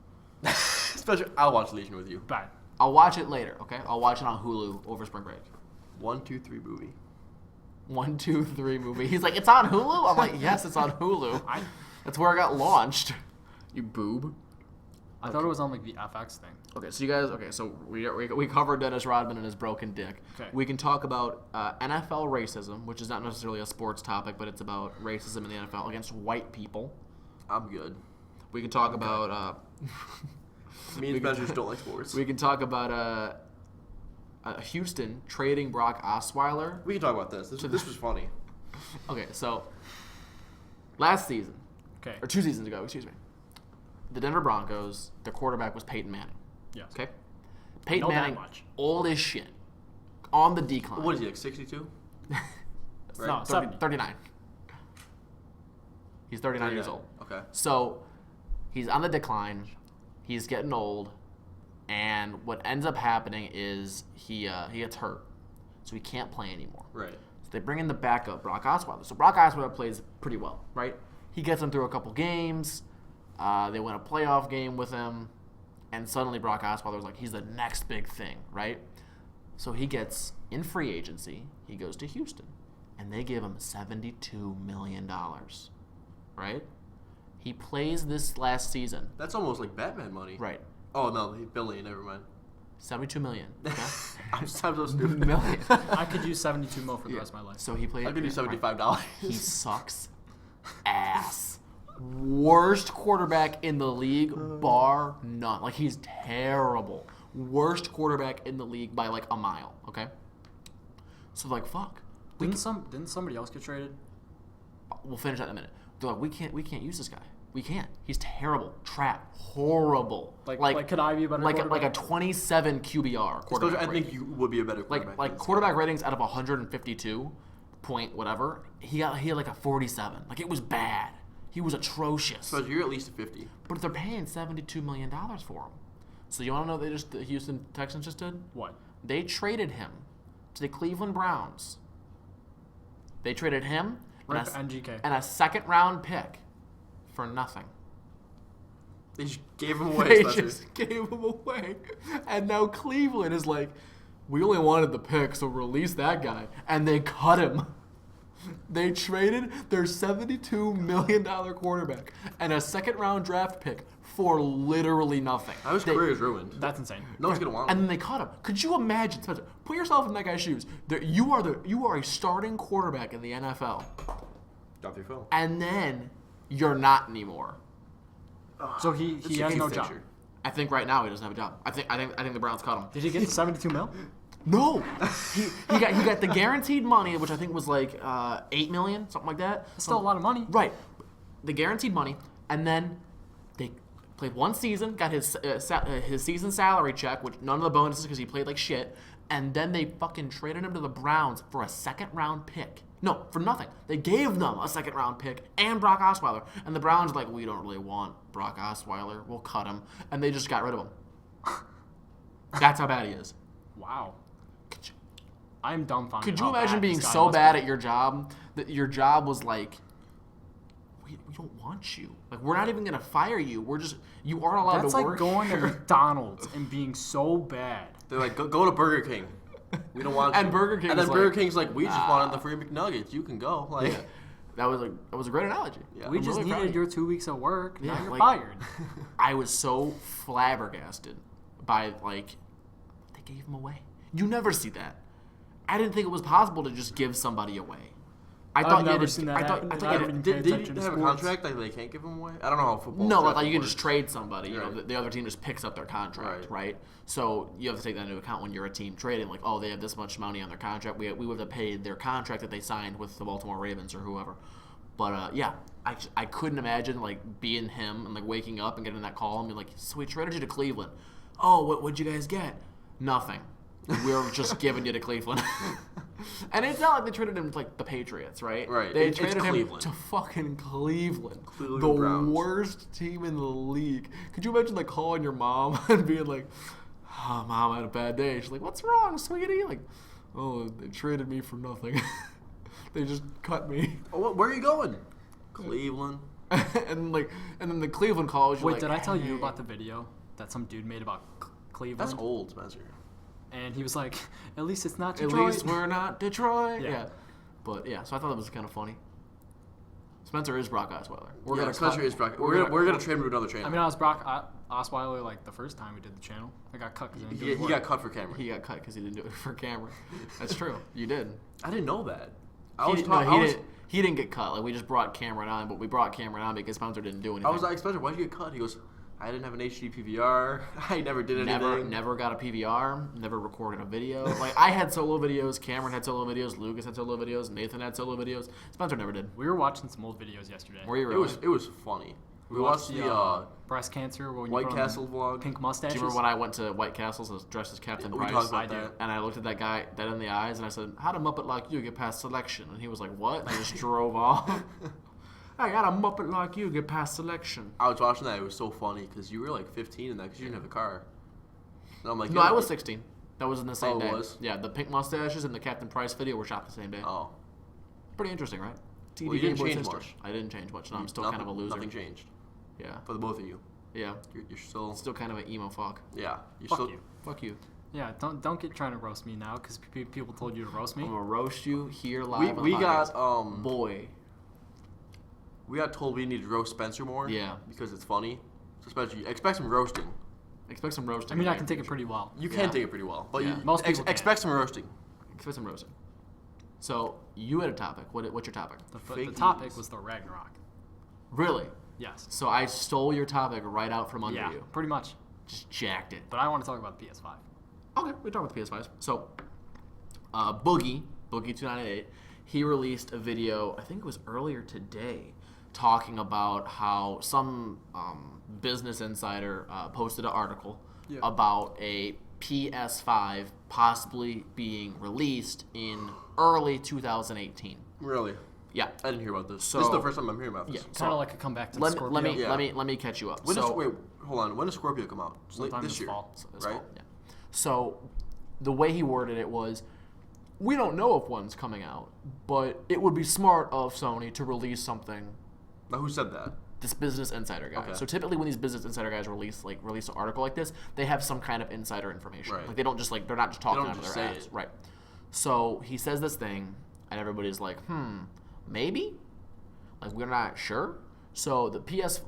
Especially, I'll watch Legion with you. Bad. I'll watch it later. Okay, I'll watch it on Hulu over spring break. 1, 2, 3 movie. 1, 2, 3 movie. He's like, "It's on Hulu." I'm like, "Yes, it's on Hulu." That's where I got launched. You boob. I thought it was on like the FX thing. Okay, so you guys. Okay, so we covered Dennis Rodman and his broken dick. Okay. We can talk about NFL racism, which is not necessarily a sports topic, but it's about racism in the NFL against white people. I'm good. We can talk about. Me and Spencer don't like sports. We can talk about Houston trading Brock Osweiler. We can talk about this. This was funny. Okay, so last season, Okay. or 2 seasons ago, excuse me, the Denver Broncos, their quarterback was Peyton Manning. Yes. Okay, Peyton Know that Manning, much. old as shit, on the decline. What is he, like 62? No, 70. 39. He's 39 years 39. old. Okay. So he's on the decline. He's getting old, and what ends up happening is he gets hurt, so he can't play anymore. Right. So they bring in the backup, Brock Osweiler. So Brock Osweiler plays pretty well, right? He gets them through a couple games. They win a playoff game with him, and suddenly Brock Osweiler's like, he's the next big thing, right? So he gets, in free agency, he goes to Houston. And they give him $72 million. Right? He plays this last season. That's almost like Batman money. Right. Oh, no, billion, never mind. 72 million. Okay? I'm so stupid. Million. I could use 72 mil for the rest of my life. So he plays. I could do $75. He sucks ass. Worst quarterback in the league, bar none. Like, he's terrible. Worst quarterback in the league by like a mile. Okay. So like, fuck. Didn't somebody else get traded? We'll finish that in a minute. They're like, we can't use this guy. We can't. He's terrible. Trap. Horrible. Like could I be a better quarterback? Like a 27 QBR quarterback. I think you would be a better quarterback. Like quarterback ratings out of 152 point whatever, he had like a 47. Like, it was bad. He was atrocious. So you're at least a 50. But they're paying $72 million for him. So you want to know what the Houston Texans just did? What? They traded him to the Cleveland Browns. They traded him NGK. and a second-round pick for nothing. They just gave him away. They just gave him away. And now Cleveland is like, we only wanted the pick, so release that guy. And they cut him. They traded their $72 million quarterback and a second-round draft pick for literally nothing. Now his career is ruined. That's insane. No one's going to want him. And then they cut him. Could you imagine, Spencer, put yourself in that guy's shoes. You are a starting quarterback in the NFL. Drop your phone. And then you're not anymore. So he has no job. I think right now he doesn't have a job. I think the Browns cut him. Did he get 72 mil? No, he got the guaranteed money, which I think was like $8 million, something like that. That's still a lot of money. Right, the guaranteed money, and then they played one season, got his season salary check, which none of the bonuses because he played like shit, and then they fucking traded him to the Browns for a second-round pick. No, for nothing. They gave them a second-round pick and Brock Osweiler, and the Browns were like, we don't really want Brock Osweiler, we'll cut him, and they just got rid of him. That's how bad he is. Wow. I'm dumbfounded. Could you imagine being so bad at your job that your job was like, we don't want you. Like, we're not even going to fire you. You aren't allowed to work. That's like going to McDonald's and being so bad. They're like, go to Burger King. We don't want you. And Burger King. And then Burger King's like, we just wanted the free McNuggets. You can go. Like, yeah. That was a great analogy. Yeah. We just needed your 2 weeks of work. Yeah, now you're fired. I was so flabbergasted by, like, they gave him away. You never see that. I didn't think it was possible to just give somebody away. I've never seen that happen. Did he have a contract that they can't give him away? I don't know how football. No, like you can just trade somebody. You know, the other team just picks up their contract, right? So you have to take that into account when you're a team trading. Like, oh, they have this much money on their contract. We would have paid their contract that they signed with the Baltimore Ravens or whoever. But yeah, I couldn't imagine like being him and like waking up and getting that call and being like, so we traded you to Cleveland. Oh, what'd you guys get? Nothing. We're just giving you to Cleveland. And it's not like they traded him to like the Patriots, right? Right. They traded him to fucking Cleveland. The Browns. Worst team in the league. Could you imagine like calling your mom and being like, oh, Mom, I had a bad day. She's like, what's wrong, sweetie? Like, oh, they traded me for nothing. They just cut me. Oh, where are you going? Cleveland. and then the Cleveland calls you. Wait, like, did I tell you about the video that some dude made about Cleveland? That's old, Spencer. And he was like, at least it's not Detroit. At least we're not Detroit. Yeah. But yeah, so I thought that was kind of funny. Spencer is Brock Osweiler. Spencer is Brock. We're gonna trade him to another channel. I mean, I was Brock Osweiler like the first time we did the channel. I got cut because he got cut for camera. He got cut because he didn't do it for camera. That's true. You did. I didn't know that. He didn't get cut. Like, we just brought Cameron on, but we brought Cameron on because Spencer didn't do anything. I was like, Spencer, why'd you get cut? He goes, I didn't have an HD PVR. I never did anything. Never got a PVR. Never recorded a video. Like, I had solo videos. Cameron had solo videos. Lucas had solo videos. Nathan had solo videos. Spencer never did. We were watching some old videos yesterday. Were you really? It was funny. We watched the breast cancer White Castle vlog. Pink mustaches. Do you remember when I went to White Castle dressed as Captain Price? We talked about that. And I looked at that guy dead in the eyes and I said, how'd a Muppet like you get past selection? And he was like, what? And I just drove off. I got a Muppet like you get past selection. I was watching that. It was so funny because you were like 15 in that because you didn't have a car. And I'm like, no, I was 16. That was in the same day. It was? Yeah, the pink mustaches and the Captain Price video were shot the same day. Oh. Pretty interesting, right? Well, you didn't change much. I didn't change much. No, I'm still kind of a loser. Nothing changed. Yeah. For the both of you. Yeah. You're still kind of an emo fuck. Yeah. Fuck you. Fuck you. Yeah, don't get trying to roast me now because people told you to roast me. I'm gonna roast you here live. We got We got told we need to roast Spencer more. Yeah, because it's funny. So especially expect some roasting. Expect some roasting. I mean, I can take it pretty well. You can take it pretty well, but most people expect some roasting. Expect some roasting. So you had a topic. What's your topic? The topic was the Ragnarok. Really? Yes. So I stole your topic right out from under you. Yeah, pretty much. Just jacked it. But I want to talk about the PS5. Okay, we talk about the PS5s. So, Boogie298, he released a video, I think it was earlier today, talking about how some business insider posted an article about a PS5 possibly being released in early 2018. Really? Yeah, I didn't hear about this. So, this is the first time I'm hearing about this. Yeah, kind of like a comeback to the Scorpio. Let me catch you up. Wait, hold on. When does Scorpio come out? Sometime this year, fall. This right? fall, yeah. So the way he worded it was, we don't know if one's coming out, but it would be smart of Sony to release something. Now, who said that? This business insider guy. Okay. So typically when these business insider guys release an article like this, they have some kind of insider information. Right. Like they're not just talking out of just their say ass. it. Right. So he says this thing, and everybody's like, maybe? Like, we're not sure. So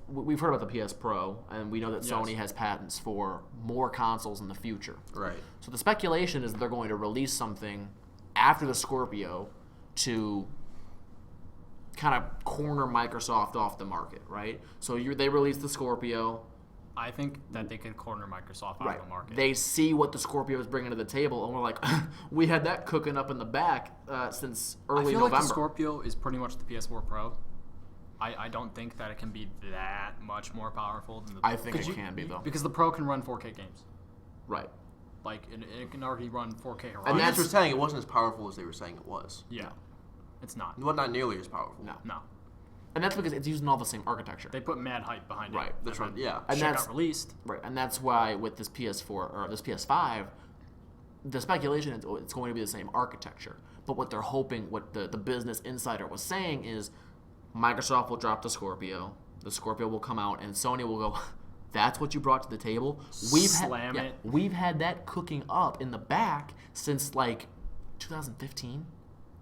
we've heard about the PS Pro, and we know that Sony has patents for more consoles in the future. Right. So the speculation is that they're going to release something after the Scorpio to kind of corner Microsoft off the market, right? So they release the Scorpio. I think that they could corner Microsoft out of the market. They see what the Scorpio is bringing to the table, and we're like, we had that cooking up in the back since early November. I feel like the Scorpio is pretty much the PS4 Pro. I don't think that it can be that much more powerful than the I think it can be, though. Because the Pro can run 4K games. Right. Like, it can already run 4K Horizon. And that's what saying it wasn't as powerful as they were saying it was. Yeah. It's not. Well, not nearly as powerful. No. And that's because it's using all the same architecture. They put mad hype behind it. Right. That's right. Yeah. And got released. Right. And that's why with this PS4 or this PS5, the speculation is it's going to be the same architecture. But what they're hoping, what the business insider was saying is Microsoft will drop the Scorpio will come out, and Sony will go, that's what you brought to the table? Slam it. We've had that cooking up in the back since, 2015.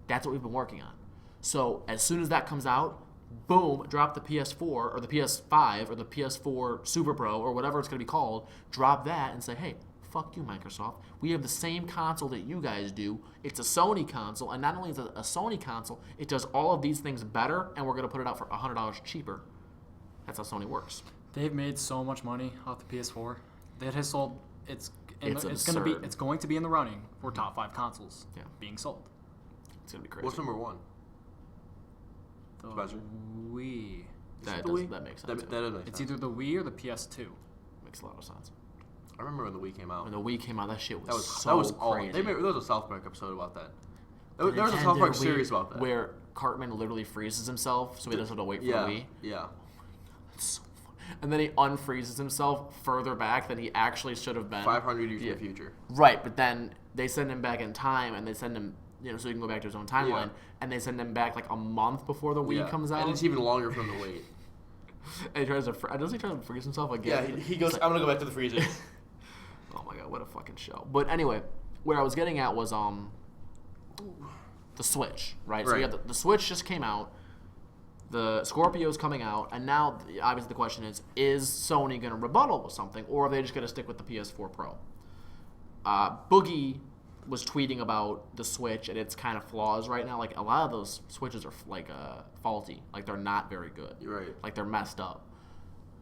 That's what we've been working on. So as soon as that comes out, boom, drop the PS4 or the PS5 or the PS4 Super Pro or whatever it's going to be called, drop that and say, hey, fuck you, Microsoft. We have the same console that you guys do. It's a Sony console, and not only is it a Sony console, it does all of these things better, and we're going to put it out for $100 cheaper. That's how Sony works. They've made so much money off the PS4. That has sold. It's going to be in the running for top 5 consoles being sold. It's going to be crazy. What's number 1? The Spencer? Wii. That makes sense. That does make It's sense. either the Wii or the PS2. Makes a lot of sense. I remember when the Wii came out. When the Wii came out, that shit was that was crazy. There was a South Park episode about that. There was a South Park series about that. Where Cartman literally freezes himself, so he doesn't have to wait for the Wii. Yeah. It's so fun. And then he unfreezes himself further back than he actually should have been. 500 years in the future. Right, but then they send him back in time, and they send him, so he can go back to his own timeline, and they send him back a month before the Wii comes out. And it's even longer for him to wait. And he tries to freeze himself again. Yeah, he goes, I'm going to go back to the freezer. Oh my god, what a fucking show. But anyway, where I was getting at was the Switch, right? So the Switch just came out, the Scorpio's coming out, and now obviously the question is Sony going to rebuttal with something, or are they just going to stick with the PS4 Pro? Boogie was tweeting about the Switch and its kind of flaws right now. A lot of those Switches are faulty. They're not very good. You're right. They're messed up.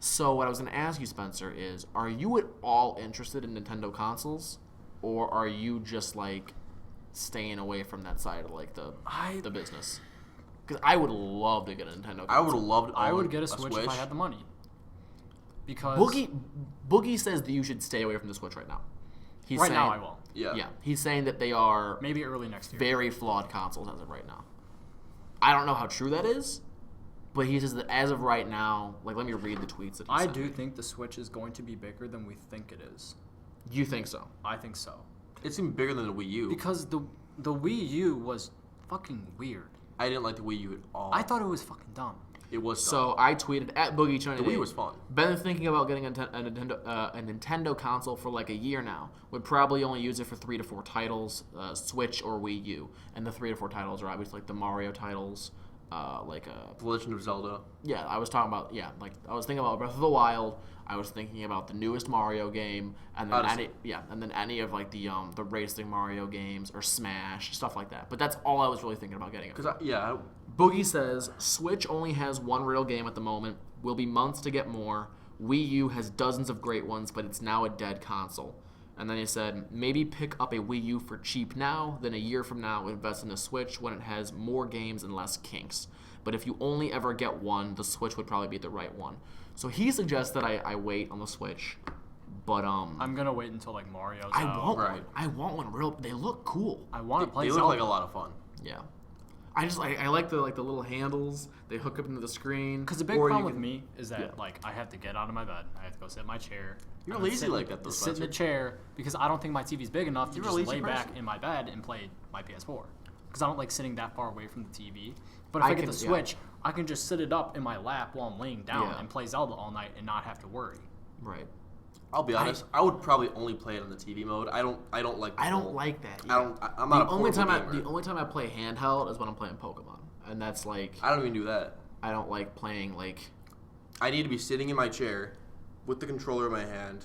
So what I was going to ask you, Spencer, is are you at all interested in Nintendo consoles, or are you just staying away from that side of the business? Because I would love to get a Nintendo console. I would have loved. I would get a Switch if I had the money. Because Boogie says that you should stay away from the Switch right now. Now I will. Yeah. He's saying that they are maybe early next year. Very flawed consoles as of right now. I don't know how true that is. But he says that as of right now, let me read the tweets that he sent. I do think the Switch is going to be bigger than we think it is. You think so? I think so. It's even bigger than the Wii U. Because the Wii U was fucking weird. I didn't like the Wii U at all. I thought it was fucking dumb. It was tough. So I tweeted at Boogie China. The Wii was fun. Been thinking about getting a Nintendo console for like a year now. Would probably only use it for 3 to 4 titles, Switch or Wii U. And the 3 to 4 titles are obviously like the Mario titles, The Legend of Zelda. Yeah, I was talking about I was thinking about Breath of the Wild. I was thinking about the newest Mario game, and then any of like the racing Mario games or Smash stuff like that. But that's all I was really thinking about getting. Boogie says Switch only has one real game at the moment. Will be months to get more. Wii U has dozens of great ones, but it's now a dead console. And then he said, maybe pick up a Wii U for cheap now, then a year from now invest in a Switch when it has more games and less kinks. But if you only ever get one, the Switch would probably be the right one. So he suggests that I wait on the Switch, but I'm gonna wait until like Mario's I out. want one. I want one real. They look cool. I want to play. They look like a lot of fun. Yeah. I like the little handles. They hook up into the screen. Because the big problem with me is that I have to get out of my bed. I have to go sit in my chair. You're lazy like that though. Sit in the chair because I don't think my TV's big enough to just lay back in my bed and play my PS4. Because I don't like sitting that far away from the TV. But if I get the Switch, I can just sit it up in my lap while I'm laying down and play Zelda all night and not have to worry. Right. I'll be honest. I would probably only play it on the TV mode. I don't like. I don't like that. Yeah. I'm not the only time I play handheld is when I'm playing Pokemon, and that's like. I don't even do that. I don't like playing like. I need to be sitting in my chair, with the controller in my hand,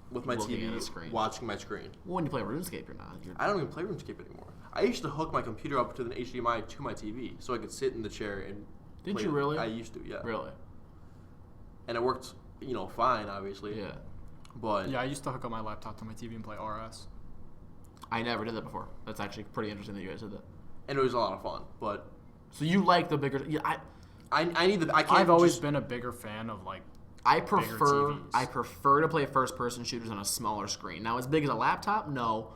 with my TV, watching my screen. Well, when you play RuneScape, you're not. I don't even play RuneScape anymore. I used to hook my computer up to an HDMI to my TV so I could sit in the chair and. Did you really? I used to, yeah. Really. And it worked, fine, obviously. Yeah. But yeah, I used to hook up my laptop to my TV and play RS. I never did that before. That's actually pretty interesting that you guys did that. And it was a lot of fun, but. So you like the bigger? Yeah, I need the. I can't. I've always been a bigger fan of like. I prefer to play first-person shooters on a smaller screen. Now, as big as a laptop, no,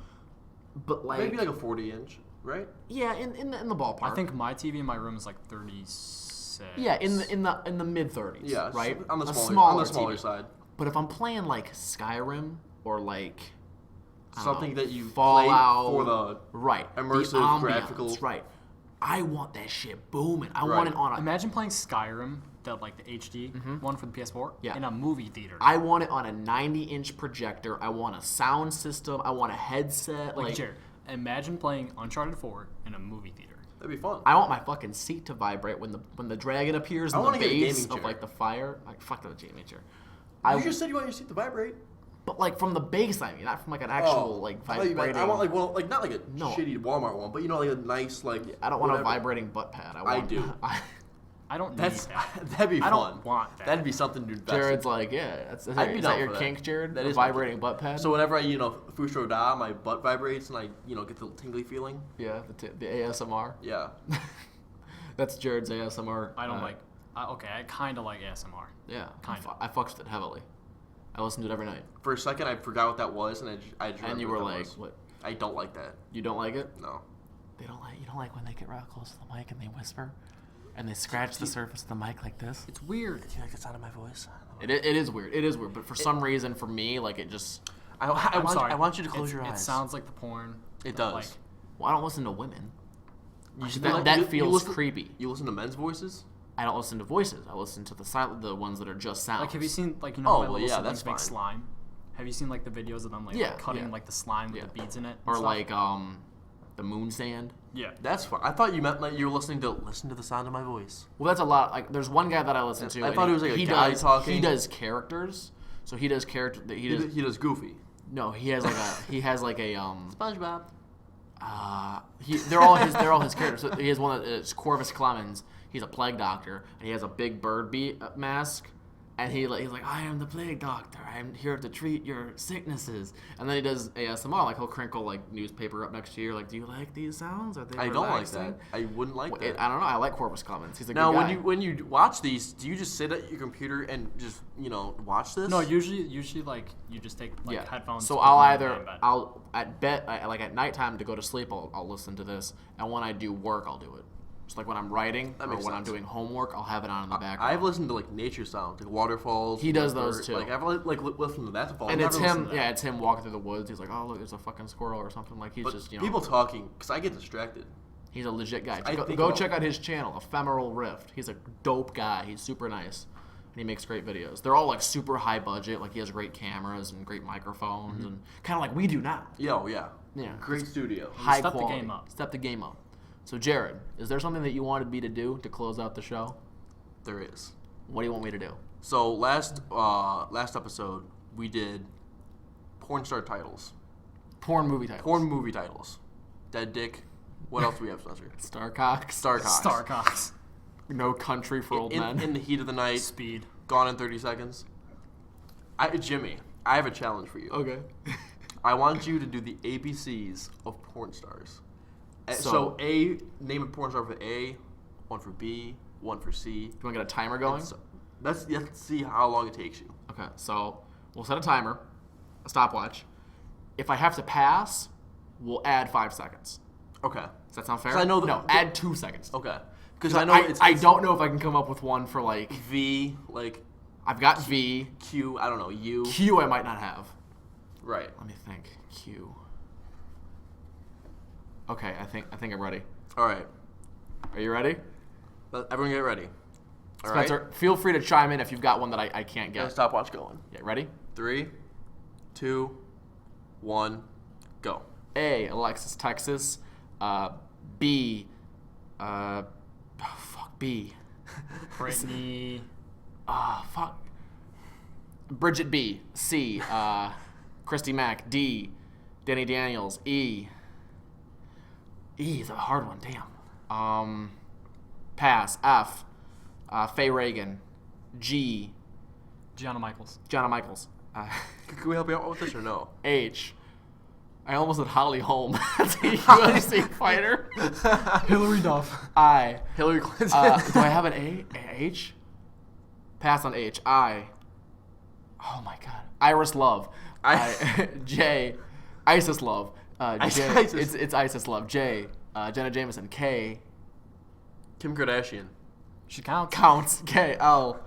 but like maybe like a 40-inch, right? Yeah, in the ballpark. I think my TV in my room is like 36. Yeah, in the mid 30s. Yeah, right. On the smaller TV. side. But if I'm playing like Skyrim or like something that you Fallout for the immersive graphical, right? I want that shit booming. I want it on. Imagine playing Skyrim, the HD one for the PS4, in a movie theater. I want it on a 90-inch projector. I want a sound system. I want a headset. Jared, imagine playing Uncharted 4 in a movie theater. That'd be fun. I want my fucking seat to vibrate when the dragon appears in the base of like the fire. Like fuck that gaming chair. You just said you want your seat to vibrate. But like from the base, I mean, not from like an actual vibrating. I want not like a shitty Walmart one, but like a nice I don't want a vibrating butt pad. I do. I don't need that. That'd be fun. I don't want that. That'd be something to invest Jared's like, is that your kink, Jared? That is vibrating butt pad. So whenever I Fusho Da, my butt vibrates and I get the tingly feeling. Yeah, the ASMR. Yeah. That's Jared's ASMR. I don't I kind of like ASMR. Yeah, I fucks with it heavily. I listen to it every night. For a second, I forgot what that was, and I just and you were like, "What? I don't like that." You don't like it? No. You don't like when they get real close to the mic and they whisper, and they scratch the surface of the mic like this. It's weird. Do you like the sound of my voice? It is weird. It is weird, but for some reason, for me, like it just. I want you to close your eyes. It sounds like the porn. It does. Well, I don't listen to women. That feels creepy. You listen to men's voices? I don't listen to voices. I listen to the ones that are just sounds. Like, have you seen my little siblings make slime? Have you seen the videos of them cutting the slime with the beads in it? Or the moon sand. Yeah, that's fine. I thought you meant you were listen to the sound of my voice. Well, that's a lot. There's one guy that I listen to. I thought it was a guy talking. He does characters. So he does character. He does Goofy. No, he has a SpongeBob. They're all his characters. So he has one that's Corvus Clemens. He's a plague doctor, and he has a big bird mask. And he's like, I am the plague doctor. I am here to treat your sicknesses. And then he does ASMR, he'll crinkle newspaper up next to you. Do you like these sounds? Are they I don't like that. I wouldn't like that. I don't know. I like Corvus Clemens. He's a now, good guy. when you watch these, do you just sit at your computer and just watch this? No, usually you just take headphones. So I'll at nighttime to go to sleep, I'll listen to this, and when I do work, I'll do it. Just when I'm writing or when I'm doing homework, I'll have it on in the background. I've listened to nature sounds, waterfalls. He does those too. I've listened to that to fall. And it's him. Yeah, it's him walking through the woods. He's like, oh look, there's a fucking squirrel or something. He's just people talking because I get distracted. He's a legit guy. Go check out his channel, Ephemeral Rift. He's a dope guy. He's super nice. And he makes great videos. They're all like super high budget. Like he has great cameras and great microphones and kind of like we do now. Yeah. Great studio. High quality. Step the game up. So Jared, is there something that you wanted me to do to close out the show? There is. What do you want me to do? So last episode we did porn star titles. Porn movie titles. Dead Dick. What else do we have, Spencer? Starcocks. No Country for Old Men. In the Heat of the Night. Speed. Gone in 30 Seconds. Jimmy, I have a challenge for you. Okay. I want you to do the ABCs of porn stars. So name a porn star for A, one for B, one for C. Do you want to get a timer going? Let's see how long it takes you. Okay, so we'll set a timer, a stopwatch. If I have to pass, we'll add 5 seconds. Okay. Does that sound fair? I know add 2 seconds. Okay. Because I don't know if I can come up with one for like V, like I've got V, Q, I don't know, U. Q I might not have. Right. Let me think. Q. Okay, I think I'm ready. All right. Are you ready? Everyone get ready. All Spencer, feel free to chime in if you've got one that I can't get. Get a stopwatch going. Yeah, ready? 3, 2, 1, go. A, Alexis, Texas. B, B. Brittany. Bridget B. C, Christy Mack. D, Danny Daniels. E is a hard one, damn. Pass. F, Faye Reagan. G, Gianna Michaels. Can we help you out with this or no? H, I almost said Holly Holm. That's a UFC fighter. Hillary Duff. I. Hillary Clinton. Do I have an A? H? Pass on H. I. Oh my God. Iris Love. J. Isis Love. J. It's Isis Love. J. Jenna Jameson. K. Kim Kardashian. She counts. K. L.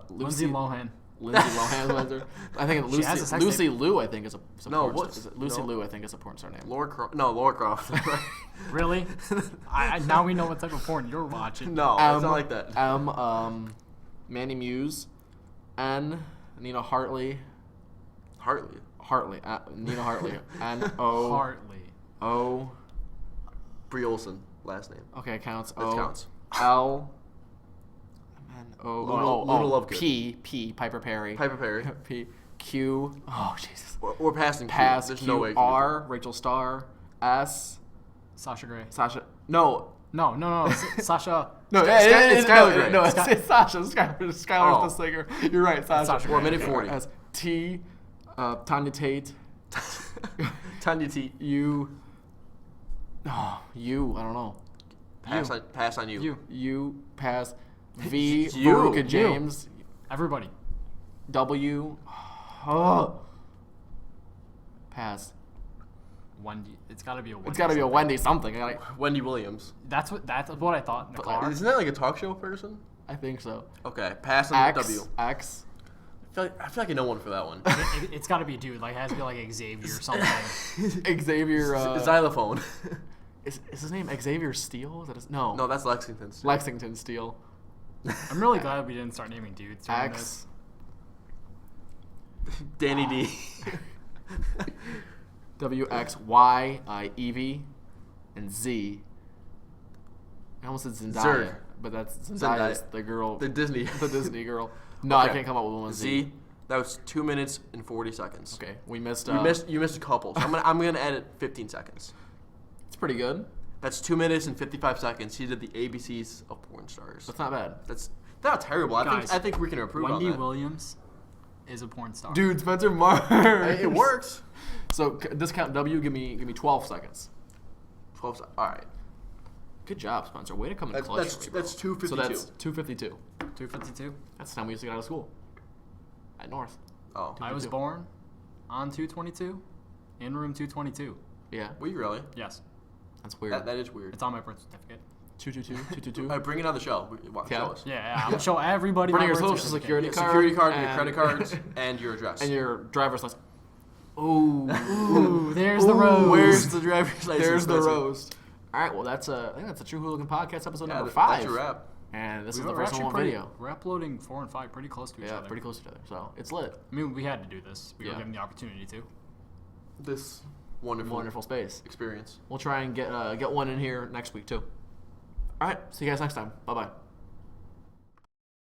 Lindsay Lohan. I think Lucy Liu. I think is a porn star. Lucy Liu. I think is a porn star name. Laura Croft. Really? Now we know what type of porn you're watching. No, it's not like that. M. Manny Muse. N. Nina Hartley. Nina Hartley. N. O. Hartley. O. Brie Olson. Last name. Okay, counts. That counts. L. Luna Lovegood. P. Piper Perry. P. Q. Oh, Jesus. We're passing. Pass. There's Q. no way. R. Rachel Starr. S. Sasha Grey. No. Sasha. No, it's Skylar Grey. No, it's Sasha. Skylar's the singer. You're right, Sasha. We're a minute 40. T. Tanya Tate. Tanya Tate. U. U. I don't know. Pass on you. U. Pass. V. Veruca James. Everybody. W. Pass. Wendy. It's got to be a Wendy. It's got to be a Wendy something. Wendy Williams. That's what I thought in the car. Isn't that like a talk show person? I think so. Okay, pass on W. X. I feel like I know one for that one. It's got to be a dude. Like, it has to be like Xavier or something. Xavier. Xylophone. Is his name Xavier Steele? Is that no. No, that's Lexington Steele. Lexington Steele. I'm really glad we didn't start naming dudes. X. Danny D. W, X, Y, Evie, and Z. I almost said Zendaya, Zerd. but that's Zendaya's the girl. The Disney girl. No, okay. I can't come up with one. Z. That was 2 minutes and 40 seconds. Okay, we missed. You missed a couple. So I'm gonna edit 15 seconds. It's pretty good. That's 2 minutes and 55 seconds. He did the ABCs of porn stars. That's not bad. That's not terrible. Guys, I think we can improve on that. Wendy Williams is a porn star. Dude, Spencer Mars. It works. So discount W. Give me 12 seconds. 12 seconds. All right. Good job, Spencer. Way to come in clutch. That's 252. So that's 252. 252. That's the time we used to get out of school. At North. Oh. I was born on 222, in room 222. Yeah. Were you really? Yes. That's weird. That is weird. It's on my birth certificate. 222. All right, bring it on the show. Show us. Yeah, I'm going to show everybody bring my your birth social certificate. security card, your credit cards, and your address. And your driver's license. Ooh. Ooh, there's the roast. Where's the driver's license? There's the roast. All right, well, I think that's a True Hooligan Podcast episode number 5. That's your wrap. And this is the first one on video. We're uploading 4 and 5 pretty close to each other. Yeah, pretty close to each other. So it's lit. I mean, we had to do this. We were given the opportunity to. This wonderful space experience. We'll try and get one in here next week too. All right, see you guys next time. Bye bye.